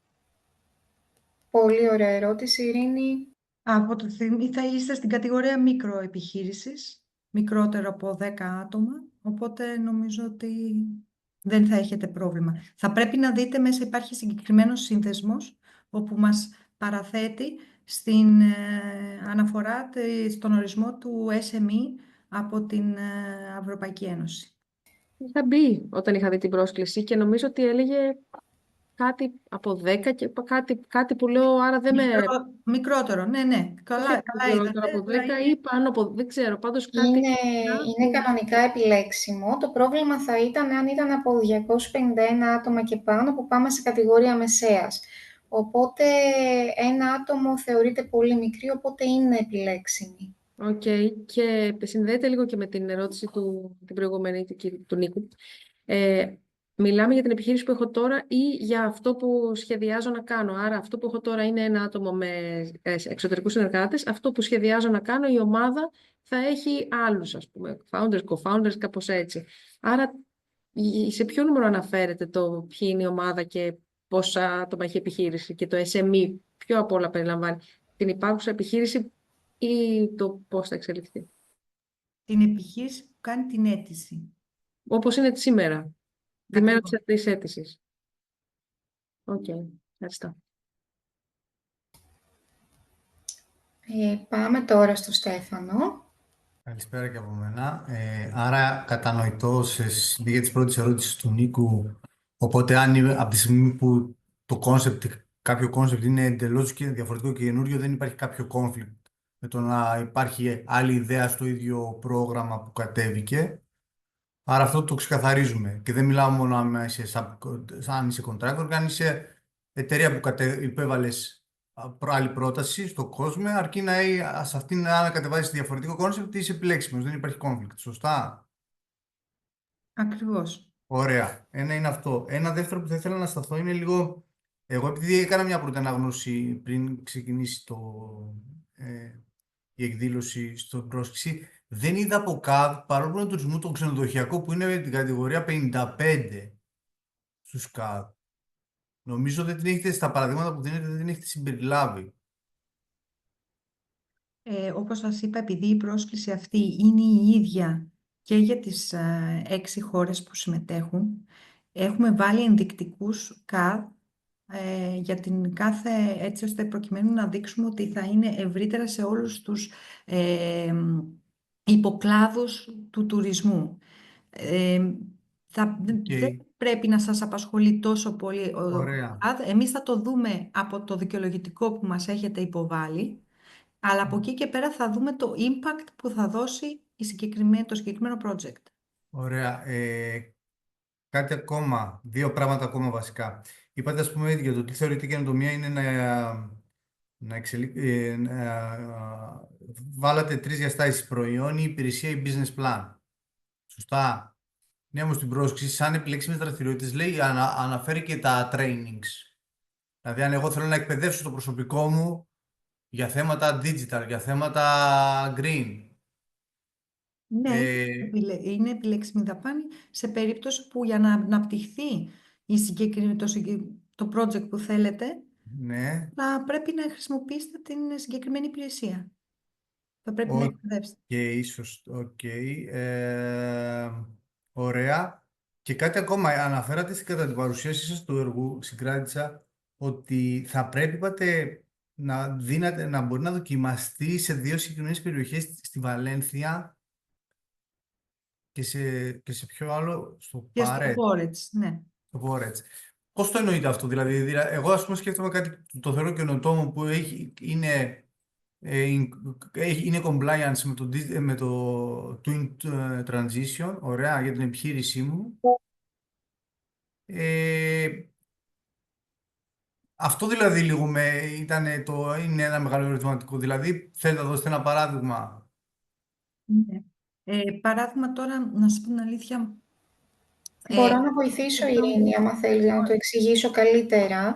Πολύ ωραία ερώτηση, Ειρήνη. Από το στιγμή θα είστε στην κατηγορία μικροεπιχείρησης, μικρότερο από 10 άτομα, οπότε νομίζω ότι δεν θα έχετε πρόβλημα. Θα πρέπει να δείτε μέσα υπάρχει συγκεκριμένος σύνδεσμος, όπου μας παραθέτει στην αναφορά στον ορισμό του SME από την Ευρωπαϊκή Ένωση. Είχα μπει όταν είχα δει την πρόσκληση και νομίζω ότι έλεγε κάτι από 10 και κάτι που λέω, άρα δεν με... Μικρότερο, ναι. Καλά Μικρότερο από 10 ή πάνω από... Δεν ξέρω, πάντως κάτι... Είναι κανονικά επιλέξιμο. Το πρόβλημα θα ήταν αν ήταν από 251 άτομα και πάνω, που πάμε σε κατηγορία μεσαίας. Οπότε ένα άτομο θεωρείται πολύ μικρή, οπότε είναι επιλέξιμη. Οκ. Και συνδέεται λίγο και με την ερώτηση την προηγούμενη του Νίκου. Μιλάμε για την επιχείρηση που έχω τώρα ή για αυτό που σχεδιάζω να κάνω. Άρα αυτό που έχω τώρα είναι ένα άτομο με εξωτερικούς συνεργάτες. Αυτό που σχεδιάζω να κάνω, η ομάδα θα έχει άλλους, ας πούμε, founders, co-founders, κάπως έτσι. Άρα σε ποιο νούμερο αναφέρεται το ποιοι είναι η ομάδα και πόσα άτομα έχει επιχείρηση, και το SME ποιο από όλα περιλαμβάνει? Την υπάρχουσα επιχείρηση ή το πώς θα εξελιχθεί? Την επιχείρηση που κάνει την αίτηση. Όπως είναι σήμερα. Τη μέρα της αίτησης. Οκ. Ευχαριστώ. Πάμε τώρα στο Στέφανο. Καλησπέρα και από μένα. Άρα κατανοητό σε συνέχεια της πρώτης ερώτησης του Νίκου, οπότε αν από τη στιγμή που κάποιο concept είναι εντελώς και διαφορετικό και καινούριο, δεν υπάρχει κάποιο conflict με το να υπάρχει άλλη ιδέα στο ίδιο πρόγραμμα που κατέβηκε. Άρα αυτό το ξεκαθαρίζουμε. Και δεν μιλάω μόνο αν είσαι contractor, αν είσαι εταιρεία που υπέβαλες άλλη πρόταση στον κόσμο, αρκεί σε αυτήν να κατεβάζεις διαφορετικό concept, είσαι επιλέξιμος, δεν υπάρχει conflict. Σωστά? Ακριβώς. Ωραία. Ένα είναι αυτό. Ένα δεύτερο που θα ήθελα να σταθώ είναι λίγο... Εγώ επειδή έκανα μια πρώτη αναγνώση πριν ξεκινήσει η εκδήλωση στον πρόσκληση, δεν είδα από ΚΑΔ, παρόλο που είναι τουρισμού, το ξενοδοχειακό που είναι την κατηγορία 55 στους ΚΑΔ. Νομίζω δεν την έχετε, στα παραδείγματα που δίνετε, δεν την έχετε συμπεριλάβει. Όπως σας είπα, επειδή η πρόσκληση αυτή είναι η ίδια και για τις 6 χώρες που συμμετέχουν, έχουμε βάλει ενδεικτικούς ΚΑΔ για την κάθε, έτσι ώστε προκειμένου να δείξουμε ότι θα είναι ευρύτερα σε όλους τους υποκλάδους του τουρισμού. Δεν πρέπει να σας απασχολεί τόσο πολύ Ωραία. Εμείς θα το δούμε από το δικαιολογητικό που μας έχετε υποβάλει, αλλά από εκεί και πέρα θα δούμε το impact που θα δώσει το συγκεκριμένο project. Ωραία. Κάτι ακόμα, δύο πράγματα ακόμα βασικά. Είπατε, ας πούμε, για το τι θεωρείται καινοτομία είναι βάλατε 3 διαστάσεις: προϊόν, υπηρεσία ή business plan. Σωστά. Ναι, όμως στην πρόσκληση, σαν επιλέξιμες δραστηριότητες, λέει, αναφέρει και τα trainings. Δηλαδή, αν εγώ θέλω να εκπαιδεύσω το προσωπικό μου για θέματα digital, για θέματα green. Ναι, είναι επιλέξιμη δαπάνη σε περίπτωση που για να αναπτυχθεί το project που θέλετε, Ναι. θα πρέπει να χρησιμοποιήσετε την συγκεκριμένη υπηρεσία. Θα πρέπει να εκπαιδεύσετε. Ωραία. Και κάτι ακόμα, αναφέρατε κατά την παρουσίασή σας του έργου, συγκράτησα, ότι θα πρέπει, είπατε, να μπορεί να δοκιμαστεί σε 2 συγκεκριμένες περιοχές, στη Βαλένθια και σε ποιο άλλο, στο Πόρετς, ναι. Στο Πόρετς. Πώς το εννοείτε αυτό, δηλαδή, εγώ ας πούμε σκέφτομαι κάτι, το θεωρώ καινοτόμο, που είναι compliance με το Twin Transition, ωραία, για την επιχείρησή μου. Αυτό δηλαδή λίγο είναι ένα μεγάλο ερωτηματικό. Δηλαδή, θέλετε να δώσετε ένα παράδειγμα? Ναι. Παράδειγμα τώρα, να σου πω την αλήθεια. Μπορώ να βοηθήσω, Ειρήνη, άμα θέλει να το εξηγήσω καλύτερα.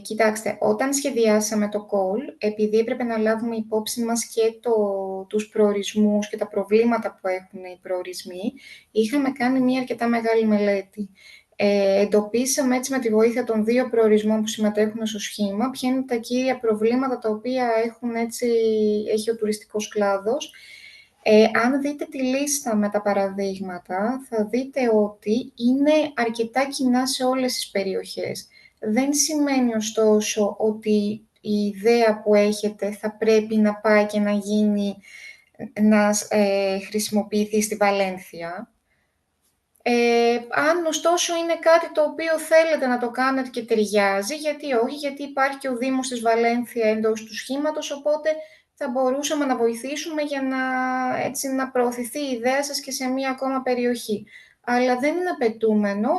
Κοιτάξτε, όταν σχεδιάσαμε το call, επειδή έπρεπε να λάβουμε υπόψη μας και τους προορισμούς και τα προβλήματα που έχουν οι προορισμοί, είχαμε κάνει μια αρκετά μεγάλη μελέτη. Εντοπίσαμε έτσι με τη βοήθεια των 2 προορισμών που συμμετέχουν στο σχήμα ποια είναι τα κύρια προβλήματα τα οποία έχει ο τουριστικός κλάδος. Αν δείτε τη λίστα με τα παραδείγματα, θα δείτε ότι είναι αρκετά κοινά σε όλες τις περιοχές. Δεν σημαίνει ωστόσο ότι η ιδέα που έχετε θα πρέπει να πάει και να χρησιμοποιηθεί στη Βαλένθια. Αν ωστόσο είναι κάτι το οποίο θέλετε να το κάνετε και ταιριάζει, γιατί όχι, γιατί υπάρχει και ο Δήμος της Βαλένθια εντός του σχήματος, οπότε θα μπορούσαμε να βοηθήσουμε για να προωθηθεί η ιδέα σας και σε μία ακόμα περιοχή. Αλλά δεν είναι απαιτούμενο.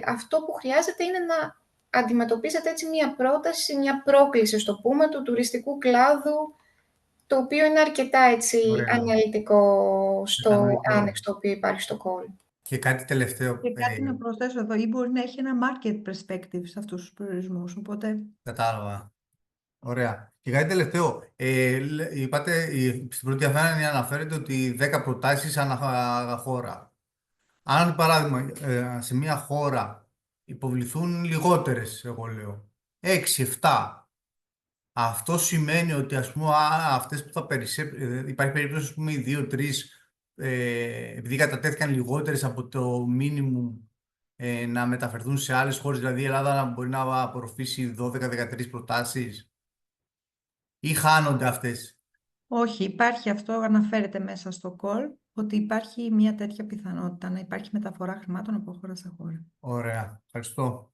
Αυτό που χρειάζεται είναι να αντιμετωπίσετε έτσι μία πρόταση, μία πρόκληση, στο πούμε, του τουριστικού κλάδου, το οποίο είναι αρκετά αναλυτικό στο άνεξ το οποίο υπάρχει στο call. Και κάτι τελευταίο. Και κάτι να προσθέσω εδώ, ή μπορεί να έχει ένα market perspective σε αυτούς τους προορισμούς, οπότε... Κατάλαβα. Ωραία. Και κάτι τελευταίο. Είπατε, στην πρώτη διαφάνεια αναφέρεται ότι 10 προτάσεις ανά χώρα. Αν, παράδειγμα, σε μια χώρα υποβληθούν λιγότερες, εγώ λέω, 6-7, αυτό σημαίνει ότι, ας πούμε, αυτές που θα υπάρχει περίπτωση, ας πούμε, οι 2-3, επειδή κατατέθηκαν λιγότερες από το minimum, να μεταφερθούν σε άλλες χώρες, δηλαδή η Ελλάδα να μπορεί να απορροφήσει 12-13 προτάσεις, ή χάνονται αυτές? Όχι, υπάρχει αυτό, αναφέρεται μέσα στο call, ότι υπάρχει μια τέτοια πιθανότητα να υπάρχει μεταφορά χρημάτων από χώρα σε χώρα. Ωραία, ευχαριστώ.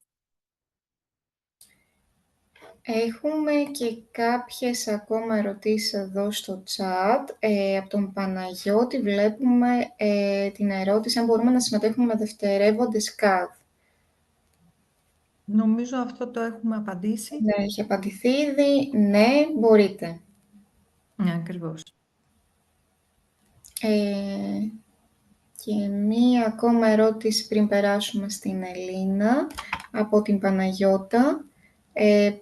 Έχουμε και κάποιες ακόμα ερωτήσεις εδώ στο chat. Από τον Παναγιώτη βλέπουμε την ερώτηση αν μπορούμε να συμμετέχουμε με δευτερεύοντες ΚΑΔ. Νομίζω αυτό το έχουμε απαντήσει. Ναι, έχει απαντηθεί ήδη. Ναι, μπορείτε. Ναι, ακριβώς. Και μία ακόμα ερώτηση πριν περάσουμε στην Ελίνα, από την Παναγιώτα.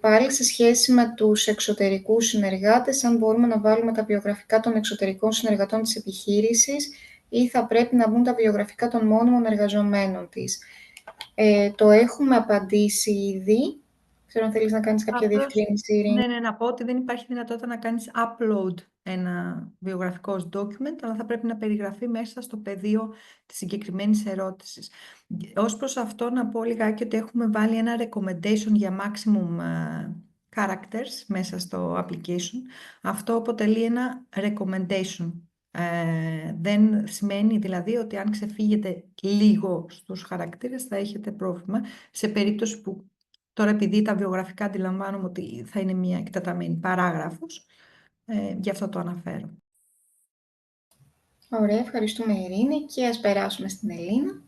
Πάλι σε σχέση με τους εξωτερικούς συνεργάτες, αν μπορούμε να βάλουμε τα βιογραφικά των εξωτερικών συνεργατών της επιχείρησης ή θα πρέπει να μπουν τα βιογραφικά των μόνιμων εργαζομένων της. Το έχουμε απαντήσει ήδη. Ξέρω αν θέλεις να κάνεις κάποια διευκρίνηση, Ειρήνη. Ναι, να πω ότι δεν υπάρχει δυνατότητα να κάνεις upload ένα βιογραφικό document, αλλά θα πρέπει να περιγραφεί μέσα στο πεδίο της συγκεκριμένης ερώτησης. Ως προς αυτό να πω λιγάκι ότι έχουμε βάλει ένα recommendation για maximum characters μέσα στο application. Αυτό αποτελεί ένα recommendation. Δεν σημαίνει δηλαδή ότι αν ξεφύγετε λίγο στους χαρακτήρες θα έχετε πρόβλημα, σε περίπτωση που τώρα επειδή τα βιογραφικά αντιλαμβάνομαι ότι θα είναι μια εκτεταμένη παράγραφος, γι' αυτό το αναφέρω. Ωραία, ευχαριστούμε Ειρήνη και ας περάσουμε στην Ελίνα.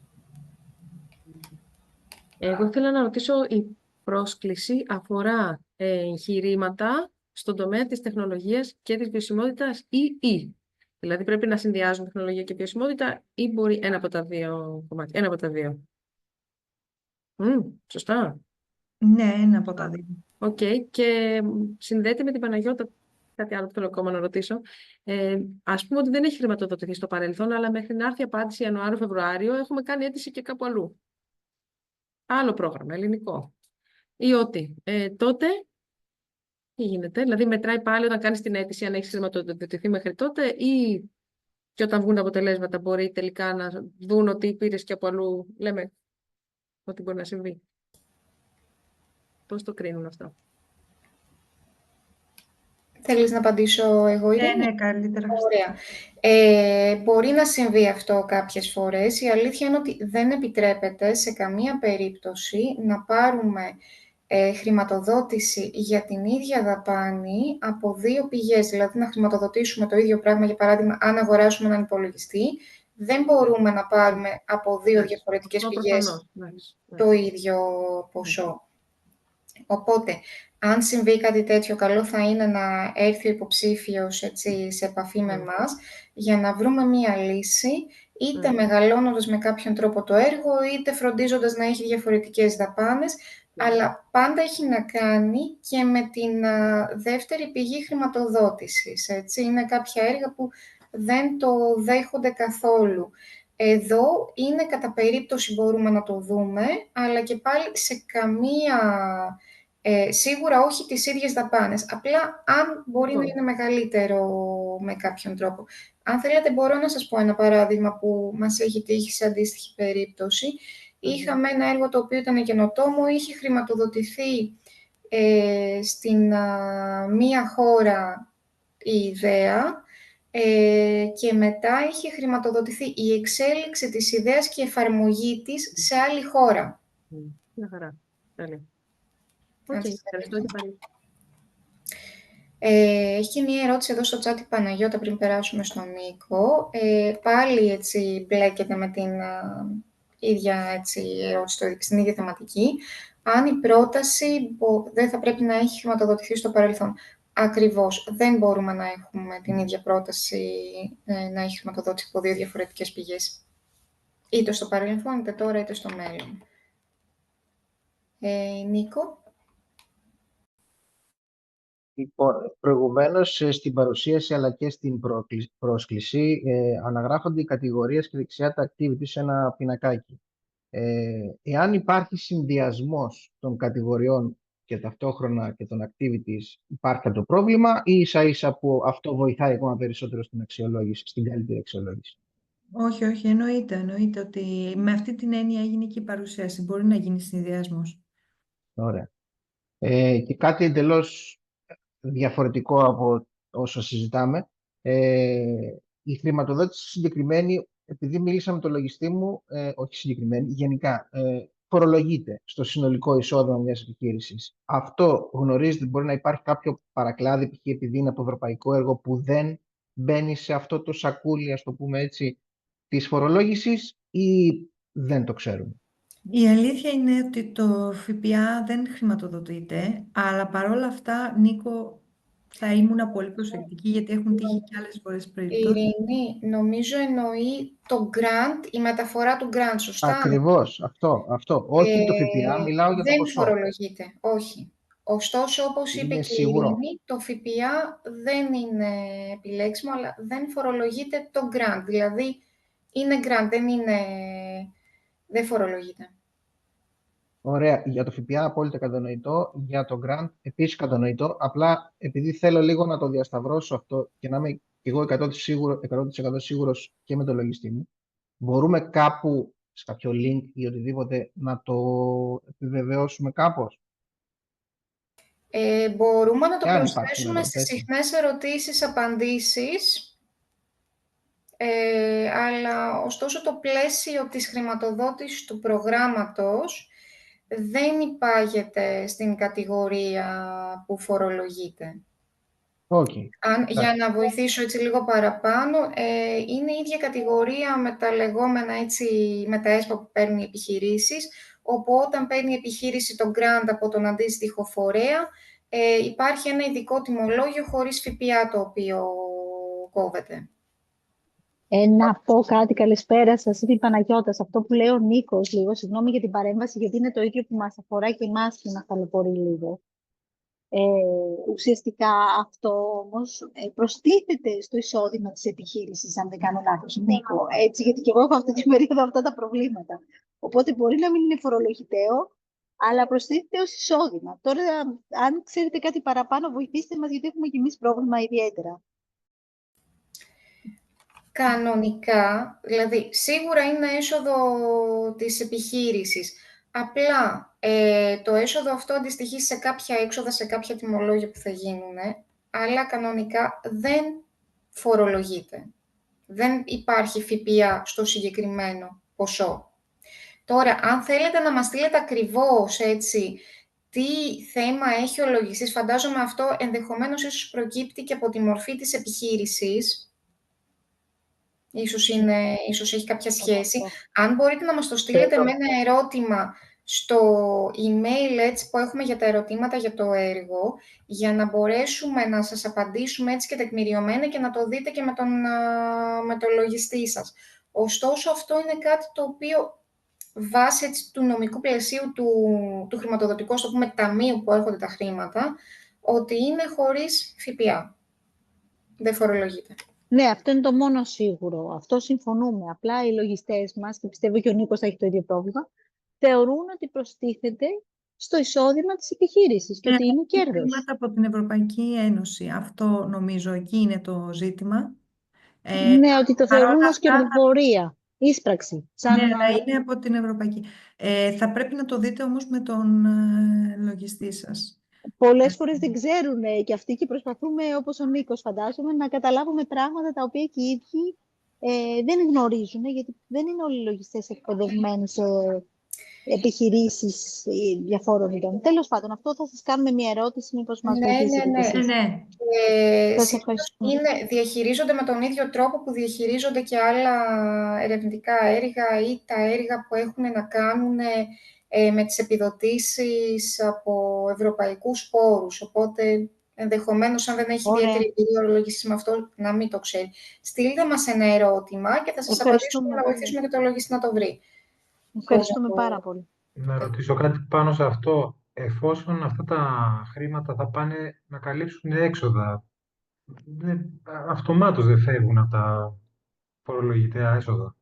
Εγώ ήθελα να ρωτήσω, η πρόσκληση αφορά εγχειρήματα στον τομέα της τεχνολογίας και της βιωσιμότητας ή. Δηλαδή πρέπει να συνδυάζουν τεχνολογία και βιωσιμότητα ή μπορεί ένα από τα δύο κομμάτια, ένα από τα δύο. Σωστά. Ναι, ένα από τα δύο. Οκ. Και συνδέεται με την Παναγιώτα κάτι άλλο που θέλω ακόμα να ρωτήσω. Ας πούμε ότι δεν έχει χρηματοδοτηθεί στο παρελθόν, αλλά μέχρι να έρθει απάντηση Ιανουάριο-Φεβρουάριο έχουμε κάνει αίτηση και κάπου αλλού. Άλλο πρόγραμμα, ελληνικό. Ή ότι τότε, τι γίνεται, δηλαδή μετράει πάλι όταν κάνεις την αίτηση αν έχει χρηματοδοτηθεί μέχρι τότε ή και όταν βγουν τα αποτελέσματα μπορεί τελικά να δουν ότι πήρες και από αλλού, λέμε ότι μπορεί να συμβεί. Πώς το κρίνουν αυτό? Θέλεις να απαντήσω εγώ, Ειρήνη? Ναι, καλύτερα. Ωραία. Μπορεί να συμβεί αυτό κάποιες φορές. Η αλήθεια είναι ότι δεν επιτρέπεται σε καμία περίπτωση να πάρουμε χρηματοδότηση για την ίδια δαπάνη από δύο πηγές. Δηλαδή να χρηματοδοτήσουμε το ίδιο πράγμα, για παράδειγμα, αν αγοράσουμε έναν υπολογιστή, δεν μπορούμε να πάρουμε από δύο διαφορετικές πηγές το ίδιο ποσό. Οπότε, αν συμβεί κάτι τέτοιο, καλό θα είναι να έρθει ο υποψήφιος σε επαφή με εμάς για να βρούμε μία λύση, είτε μεγαλώνοντας με κάποιον τρόπο το έργο, είτε φροντίζοντας να έχει διαφορετικές δαπάνες, αλλά πάντα έχει να κάνει και με την δεύτερη πηγή χρηματοδότησης. Είναι κάποια έργα που δεν το δέχονται καθόλου. Εδώ είναι κατά περίπτωση μπορούμε να το δούμε, αλλά και πάλι σε καμία... σίγουρα όχι τις ίδιες δαπάνες, απλά αν μπορεί να είναι μεγαλύτερο με κάποιον τρόπο. Αν θέλετε μπορώ να σας πω ένα παράδειγμα που μας έχει τύχει σε αντίστοιχη περίπτωση. Είχαμε ένα έργο το οποίο ήταν καινοτόμο, είχε χρηματοδοτηθεί στην μία χώρα η ιδέα και μετά είχε χρηματοδοτηθεί η εξέλιξη της ιδέας και η εφαρμογή της σε άλλη χώρα. Μια χαρά. Ευχαριστώ και πάλι. Έχει μία ερώτηση εδώ στο chat η Παναγιώτα πριν περάσουμε στον Νίκο. Πάλι έτσι μπλέκεται με την ίδια ερώτηση, στην ίδια θεματική. Αν η πρόταση δεν θα πρέπει να έχει χρηματοδοτηθεί στο παρελθόν. Ακριβώς, δεν μπορούμε να έχουμε την ίδια πρόταση να έχει χρηματοδότηση από δύο διαφορετικές πηγές. Είτε στο παρελθόν, είτε τώρα, είτε στο μέλλον. Νίκο. Λοιπόν, προηγουμένως στην παρουσίαση αλλά και στην πρόσκληση αναγράφονται οι κατηγορίες και δεξιά τα activities σε ένα πινακάκι. Εάν υπάρχει συνδυασμός των κατηγοριών και ταυτόχρονα και των activities, υπάρχει το πρόβλημα ή ίσα-ίσα που αυτό βοηθάει ακόμα περισσότερο στην αξιολόγηση, στην καλύτερη αξιολόγηση? Όχι, εννοείται ότι με αυτή την έννοια έγινε και η παρουσίαση. Μπορεί να γίνει συνδυασμός. Ωραία. Και κάτι εντελώς διαφορετικό από όσο συζητάμε. Η χρηματοδότηση συγκεκριμένη, επειδή μίλησα με το λογιστή μου, όχι συγκεκριμένη, γενικά, φορολογείται στο συνολικό εισόδημα μιας επιχείρησης. Αυτό γνωρίζετε, μπορεί να υπάρχει κάποιο παρακλάδι, π.χ. επειδή είναι από ευρωπαϊκό έργο, που δεν μπαίνει σε αυτό το σακούλι, ας το πούμε έτσι, της φορολόγησης, ή δεν το ξέρουμε? Η αλήθεια είναι ότι το ΦΠΑ δεν χρηματοδοτείται, αλλά παρόλα αυτά, Νίκο, θα ήμουν πολύ προσεκτική, γιατί έχουν τύχει και άλλες φορές περιπτώσεις. Ειρήνη, νομίζω εννοεί το grant, η μεταφορά του grant, σωστά? Ακριβώς, αυτό. Όχι το ΦΠΑ, μιλάω για το δεν ποσό. φορολογείται, όχι. Ωστόσο, όπως είπε Είναι και η σίγουρο? Ειρήνη, το ΦΠΑ δεν είναι επιλέξιμο, αλλά δεν φορολογείται το grant. Δηλαδή, είναι grant, δεν φορολογείται. Ωραία. Για το ΦΠΑ απόλυτα κατανοητό. Για το grant επίσης κατανοητό. Απλά επειδή θέλω λίγο να το διασταυρώσω αυτό και να είμαι και εγώ 100% σίγουρος και με το λογιστή μου, μπορούμε κάπου, σε κάποιο link ή οτιδήποτε, να το επιβεβαιώσουμε κάπως? Μπορούμε να το Εάν υπάρχει προσθέσουμε δυνατότητα, στις έτσι. συχνές ερωτήσεις-απαντήσεις, αλλά ωστόσο το πλαίσιο της χρηματοδότησης του προγράμματος δεν υπάγεται στην κατηγορία που φορολογείται. Okay. Για να βοηθήσω έτσι λίγο παραπάνω, είναι η ίδια κατηγορία με τα λεγόμενα με τα έσπα που παίρνουν οι επιχειρήσεις, όπου όταν παίρνει η επιχείρηση το grant από τον αντίστοιχο φορέα, υπάρχει ένα ειδικό τιμολόγιο χωρίς ΦΠΑ το οποίο κόβεται. Να πω κάτι, καλησπέρα σας, είναι η Παναγιώτα. Σε αυτό που λέει ο Νίκος, λίγο, συγγνώμη για την παρέμβαση, γιατί είναι το ίδιο που μας αφορά και εμάς και μας ταλαιπωρεί λίγο. Ουσιαστικά αυτό όμως προστίθεται στο εισόδημα της επιχείρησης, αν δεν κάνω λάθος, Νίκο. Έτσι, γιατί και εγώ έχω αυτή την περίοδο αυτά τα προβλήματα. Οπότε μπορεί να μην είναι φορολογητέο, αλλά προστίθεται ως εισόδημα. Τώρα, αν ξέρετε κάτι παραπάνω, βοηθήστε μας, γιατί έχουμε και εμείς πρόβλημα ιδιαίτερα. Κανονικά, δηλαδή σίγουρα είναι έσοδο της επιχείρησης. Απλά το έσοδο αυτό αντιστοιχεί σε κάποια έξοδα, σε κάποια τιμολόγια που θα γίνουν, αλλά κανονικά δεν φορολογείται. Δεν υπάρχει ΦΠΑ στο συγκεκριμένο ποσό. Τώρα, αν θέλετε να μας στείλετε ακριβώς έτσι τι θέμα έχει ο λογιστής, φαντάζομαι αυτό ενδεχομένως ίσως προκύπτει και από τη μορφή της επιχείρησης. Ίσως έχει κάποια σχέση. Αν μπορείτε να μας το στείλετε με ένα ερώτημα στο email έτσι, που έχουμε για τα ερωτήματα για το έργο, για να μπορέσουμε να σας απαντήσουμε έτσι και τεκμηριωμένα και να το δείτε και με τον λογιστή σας. Ωστόσο, αυτό είναι κάτι το οποίο βάσει έτσι, του νομικού πλαισίου του χρηματοδοτικού, στο πούμε, ταμείου που έρχονται τα χρήματα, ότι είναι χωρίς ΦΠΑ. Δεν φορολογείται. Ναι, αυτό είναι το μόνο σίγουρο. Αυτό συμφωνούμε. Απλά οι λογιστές μας, και πιστεύω και ο Νίκος θα έχει το ίδιο πρόβλημα, θεωρούν ότι προστίθεται στο εισόδημα της επιχείρησης και ότι είναι κέρδος. Χρήματα από την Ευρωπαϊκή Ένωση. Αυτό νομίζω εκεί είναι το ζήτημα. Ναι, ότι το θεωρούν ως κερδοφορία, ίσπραξη. Ναι, αλλά είναι από την Ευρωπαϊκή. Θα πρέπει να το δείτε όμως με τον λογιστή σας. Πολλές φορές δεν ξέρουν και αυτοί και προσπαθούμε, όπως ο Νίκος φαντάζομαι, να καταλάβουμε πράγματα τα οποία και οι ίδιοι δεν γνωρίζουν, γιατί δεν είναι όλοι οι λογιστές εκπαιδευμένοι σε επιχειρήσεις διαφόρων ειδών. Τέλος πάντων, αυτό θα σας κάνουμε μια ερώτηση, μήπως μας βοηθήσετε και εσείς. Ναι. Διαχειρίζονται με τον ίδιο τρόπο που διαχειρίζονται και άλλα ερευνητικά έργα ή τα έργα που έχουν να κάνουν με τις επιδοτήσεις από ευρωπαϊκούς πόρους. Οπότε, ενδεχομένως, αν δεν έχει ιδιαίτερη εμπειρία ο λογιστής με αυτό, να μην το ξέρει. Στείλτε μας ένα ερώτημα και θα σας απαντήσουμε να βοηθήσουμε και το λογιστή να το βρει. Ευχαριστούμε πάρα πολύ. Να ρωτήσω κάτι πάνω σε αυτό. Εφόσον αυτά τα χρήματα θα πάνε να καλύψουν έξοδα, αυτομάτως δεν φεύγουν από τα φορολογητέα έσοδα.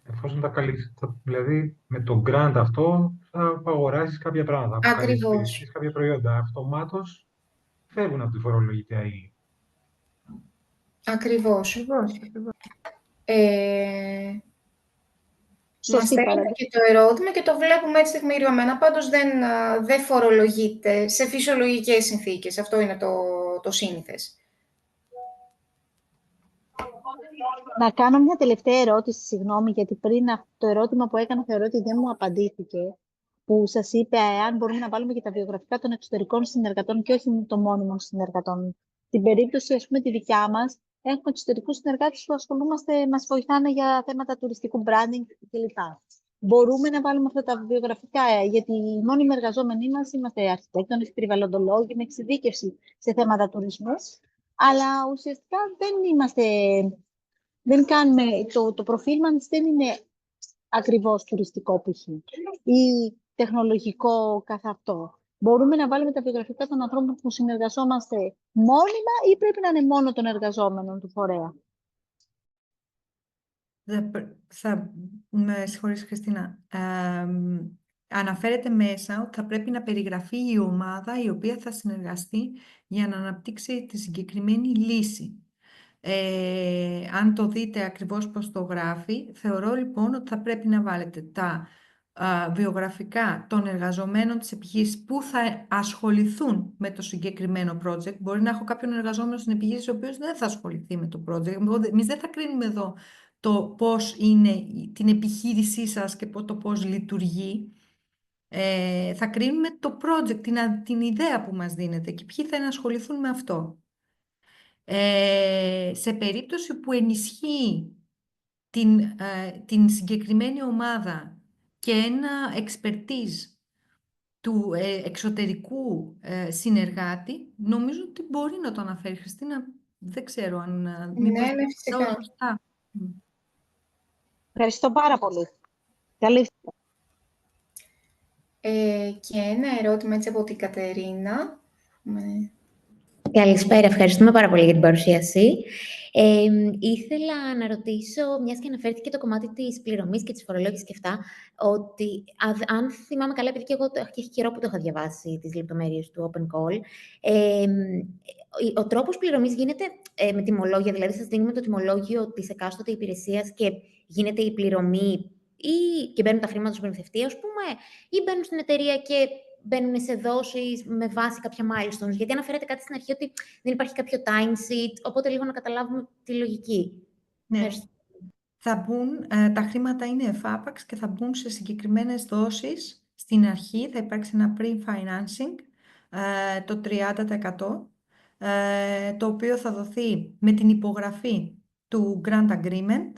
Εφόσον τα καλύψεις, δηλαδή με το grant αυτό θα αγοράσεις κάποια πράγματα, θα καλύψεις κάποια προϊόντα, αυτομάτως φεύγουν από τη φορολογητέα ύλη. Ακριβώς. Μας στέλνετε και το ερώτημα και το βλέπουμε έτσι τεκμηριωμένα. Πάντως δεν φορολογείται σε φυσιολογικές συνθήκες. Αυτό είναι το σύνηθες. Να κάνω μια τελευταία ερώτηση, συγγνώμη, γιατί πριν το ερώτημα που έκανα θεωρώ ότι δεν μου απαντήθηκε, που σας είπε αν μπορούμε να βάλουμε και τα βιογραφικά των εξωτερικών συνεργατών και όχι των μόνιμων συνεργατών. Στην περίπτωση, ας πούμε, τη δικιά μας, έχουμε εξωτερικούς συνεργάτες που μας βοηθάνε για θέματα τουριστικού branding κλπ. Μπορούμε να βάλουμε αυτά τα βιογραφικά, γιατί οι μόνιμοι εργαζόμενοι μας είμαστε αρχιτέκτονες, περιβαλλοντολόγοι με εξειδίκευση σε θέματα τουρισμού, αλλά ουσιαστικά δεν κάνουμε, το προφίλ μας δεν είναι ακριβώς τουριστικό π.χ. ή τεχνολογικό καθ' αυτό. Μπορούμε να βάλουμε τα βιογραφικά των ανθρώπων που συνεργαζόμαστε μόνιμα ή πρέπει να είναι μόνο των εργαζόμενων του φορέα? Με συγχωρείς, Χριστίνα. Αναφέρεται μέσα ότι θα πρέπει να περιγραφεί η ομάδα η οποία θα συνεργαστεί για να αναπτύξει τη συγκεκριμένη λύση. Αν το δείτε ακριβώς πώς το γράφει, θεωρώ λοιπόν ότι θα πρέπει να βάλετε τα βιογραφικά των εργαζομένων της επιχείρησης που θα ασχοληθούν με το συγκεκριμένο project. Μπορεί να έχω κάποιον εργαζόμενο στην επιχείρηση ο οποίος δεν θα ασχοληθεί με το project. Εμείς δεν θα κρίνουμε εδώ το πώς είναι την επιχείρησή σας και το πώς λειτουργεί. Θα κρίνουμε το project, την ιδέα που μας δίνεται και ποιοι θα ασχοληθούν με αυτό. Σε περίπτωση που ενισχύει την συγκεκριμένη ομάδα και ένα expertise του εξωτερικού συνεργάτη, νομίζω ότι μπορεί να το αναφέρει. Χριστίνα, δεν ξέρω αν Ναι, φυσικά. Σωστά. Ευχαριστώ πάρα πολύ. Καλή. Και ένα ερώτημα έτσι από την Κατερίνα. Καλησπέρα, ευχαριστούμε πάρα πολύ για την παρουσίαση. Ήθελα να ρωτήσω, μιας και αναφέρθηκε το κομμάτι της πληρωμής και της φορολόγησης και αυτά, ότι αν θυμάμαι καλά, επειδή και εγώ έχει καιρό που το είχα διαβάσει τις λεπτομέρειες του Open Call, ο τρόπος πληρωμής γίνεται με τιμολόγια, δηλαδή σας δίνουμε το τιμολόγιο της εκάστοτε υπηρεσίας και γίνεται η πληρωμή και μπαίνουν τα χρήματα στον προμηθευτή, ας πούμε, ή μπαίνουν στην εταιρεία και μπαίνουν σε δόσεις με βάση κάποια milestones. Γιατί αναφέρεται κάτι στην αρχή ότι δεν υπάρχει κάποιο time sheet, οπότε λίγο να καταλάβουμε τη λογική. Ναι. Θα μπουν, τα χρήματα είναι εφάπαξ και θα μπουν σε συγκεκριμένες δόσεις. Στην αρχή θα υπάρξει ένα pre-financing, το 30%, το οποίο θα δοθεί με την υπογραφή του Grant Agreement.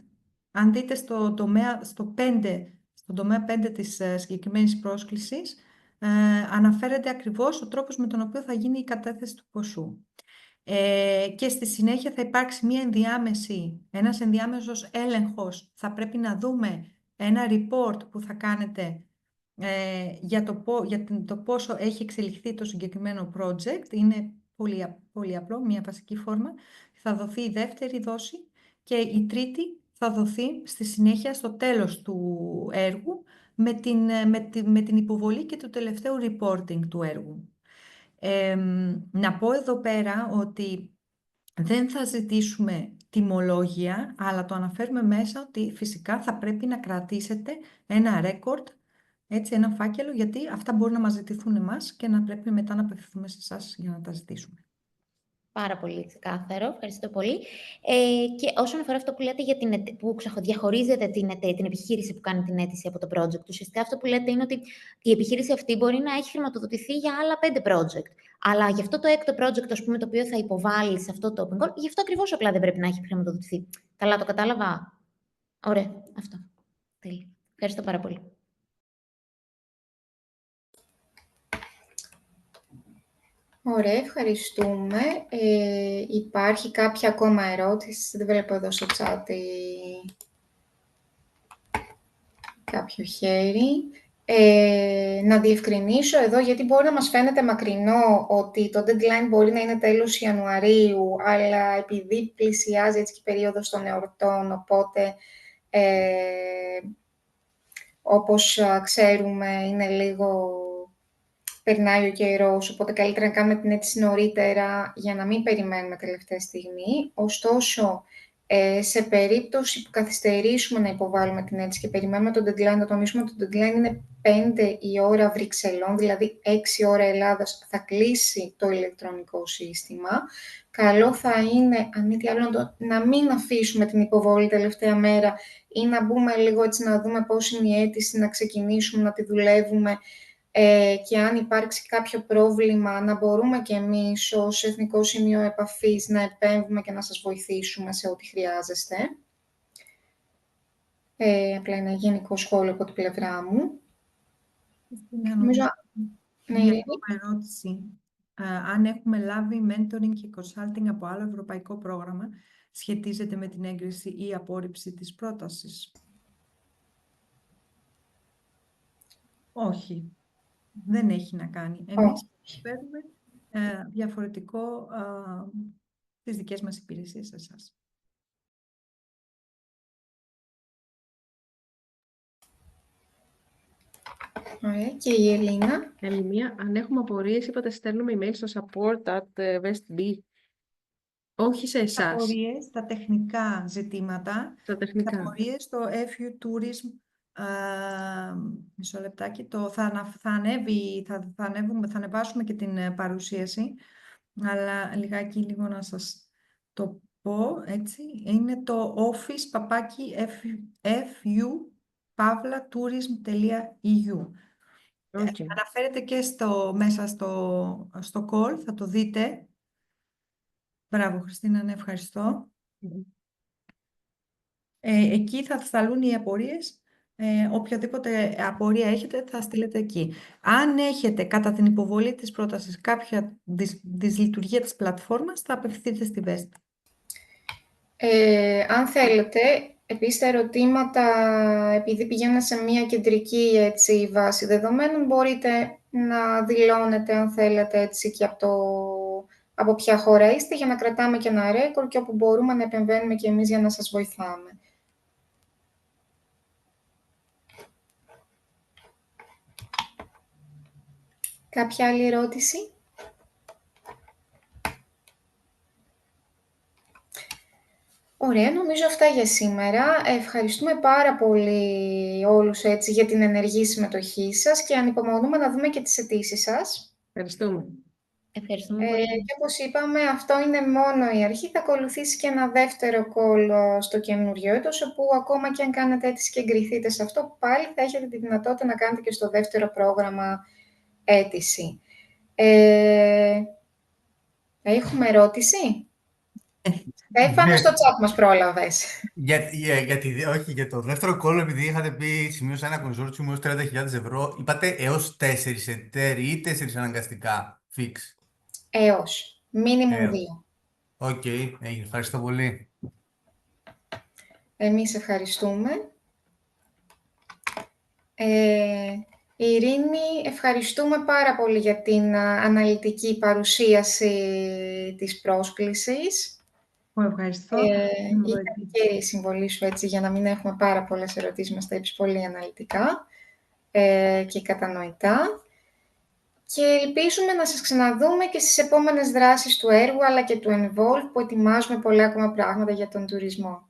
Αν δείτε στον τομέα 5 της συγκεκριμένης πρόσκλησης, αναφέρεται ακριβώς ο τρόπος με τον οποίο θα γίνει η κατάθεση του ποσού. Και στη συνέχεια θα υπάρξει ένας ενδιάμεσος έλεγχος. Θα πρέπει να δούμε ένα report που θα κάνετε για το πόσο έχει εξελιχθεί το συγκεκριμένο project. Είναι πολύ απλό, μια βασική φόρμα. Θα δοθεί η δεύτερη δόση και η τρίτη θα δοθεί στη συνέχεια στο τέλος του έργου με την υποβολή και το τελευταίο reporting του έργου. Να πω εδώ πέρα ότι δεν θα ζητήσουμε τιμολόγια, αλλά το αναφέρουμε μέσα ότι φυσικά θα πρέπει να κρατήσετε ένα record, έτσι, ένα φάκελο, γιατί αυτά μπορεί να μας ζητηθούν εμάς και να πρέπει μετά να απευθυνθούμε σε εσάς για να τα ζητήσουμε. Πάρα πολύ ξεκάθαρο. Ευχαριστώ πολύ. Και όσον αφορά αυτό που λέτε για που διαχωρίζετε την επιχείρηση που κάνει την αίτηση από το project, ουσιαστικά αυτό που λέτε είναι ότι η επιχείρηση αυτή μπορεί να έχει χρηματοδοτηθεί για άλλα 5 project. Αλλά για αυτό το έκτο project, ας πούμε, το οποίο θα υποβάλει σε αυτό το Open Call, γι' αυτό ακριβώς απλά δεν πρέπει να έχει χρηματοδοτηθεί. Καλά το κατάλαβα? Ωραία. Αυτό. Τέλεια. Ευχαριστώ πάρα πολύ. Ωραία, ευχαριστούμε. Υπάρχει κάποια ακόμα ερώτηση? Δεν βλέπω εδώ στο chat κάποιο χέρι. Να διευκρινίσω εδώ, γιατί μπορεί να μας φαίνεται μακρινό ότι το deadline μπορεί να είναι τέλος Ιανουαρίου, αλλά επειδή πλησιάζει έτσι και η περίοδος των εορτών, οπότε όπως ξέρουμε είναι λίγο... περνάει ο καιρός, οπότε καλύτερα να κάνουμε την αίτηση νωρίτερα για να μην περιμένουμε τελευταία στιγμή. Ωστόσο, σε περίπτωση που καθυστερήσουμε να υποβάλουμε την αίτηση και περιμένουμε το deadline, να τονίσουμε ότι το deadline είναι 5 η ώρα Βρυξελών, δηλαδή 6 ώρα Ελλάδας, θα κλείσει το ηλεκτρονικό σύστημα. Καλό θα είναι, αν μη τι άλλο, να μην αφήσουμε την υποβολή τελευταία μέρα ή να μπούμε λίγο έτσι να δούμε πώς είναι η αίτηση, να ξεκινήσουμε να τη δουλεύουμε, και αν υπάρξει κάποιο πρόβλημα, να μπορούμε και εμείς ως Εθνικό Σημείο Επαφής να επέμβουμε και να σας βοηθήσουμε σε ό,τι χρειάζεστε. Απλά ένα γενικό σχόλιο από την πλευρά μου. Νομίζω... Μια ερώτηση. Αν έχουμε λάβει mentoring και consulting από άλλο ευρωπαϊκό πρόγραμμα, σχετίζεται με την έγκριση ή απόρριψη της πρότασης? Όχι. Δεν έχει να κάνει. Εμείς παίρνουμε διαφορετικό τις δικές μας υπηρεσίες σε εσάς. Ωραία. Και η Ελίνα. Μία, αν έχουμε απορίες, είπατε στέλνουμε email στο support@westb. Όχι σε εσάς. Απορίες, τα τεχνικά ζητήματα. Τα τεχνικά. Απορίες στο FU Tourism. Μισό λεπτάκι. Θα ανεβάσουμε και την παρουσίαση. Αλλά λίγο να σας το πω, έτσι. Είναι το office@fu-tourism.eu. Okay. Αναφέρεται και μέσα στο call, θα το δείτε. Μπράβο, Χριστίνα, ναι, ευχαριστώ. Εκεί θα σταλούν οι απορίες. Οποιαδήποτε απορία έχετε, θα στείλετε εκεί. Αν έχετε κατά την υποβολή της πρότασης κάποια δυσλειτουργία της πλατφόρμας, θα απευθυνθείτε στη Vesta. Αν θέλετε, επίσης τα ερωτήματα, επειδή πηγαίνουν σε μια κεντρική βάση δεδομένων, μπορείτε να δηλώνετε, αν θέλετε, έτσι και από ποια χώρα είστε, για να κρατάμε και ένα ρέκορ και όπου μπορούμε να επεμβαίνουμε και εμείς για να σας βοηθάμε. Κάποια άλλη ερώτηση? Ωραία, νομίζω αυτά για σήμερα. Ευχαριστούμε πάρα πολύ όλους για την ενεργή συμμετοχή σας και ανυπομονούμε να δούμε και τις αιτήσεις σας. Ευχαριστούμε. Ευχαριστούμε πολύ. Και όπως είπαμε, αυτό είναι μόνο η αρχή. Θα ακολουθήσει και ένα δεύτερο call στο καινούριο έτος, όπου ακόμα και αν κάνετε αίτηση και εγκριθείτε σε αυτό, πάλι θα έχετε τη δυνατότητα να κάνετε και στο δεύτερο πρόγραμμα αίτηση. Έχουμε ερώτηση? Στέφανο, στο chat μας πρόλαβες. Όχι, για το δεύτερο κόλλο, επειδή είχατε πει σημείωσα ένα consortium έως 30.000 ευρώ, είπατε έως 4 εταίροι ή 4 αναγκαστικά, fix. Έως. Minimum 2. Οκ, ευχαριστώ πολύ. Εμείς ευχαριστούμε. Ειρήνη, ευχαριστούμε πάρα πολύ για την αναλυτική παρουσίαση της πρόσκλησης. Ευχαριστώ. Ήταν και η συμβολή σου για να μην έχουμε πάρα πολλές ερωτήσεις, μας τα είπες πολύ αναλυτικά και κατανοητά. Και ελπίζουμε να σας ξαναδούμε και στις επόμενες δράσεις του έργου, αλλά και του Envolve, που ετοιμάζουμε πολλά ακόμα πράγματα για τον τουρισμό.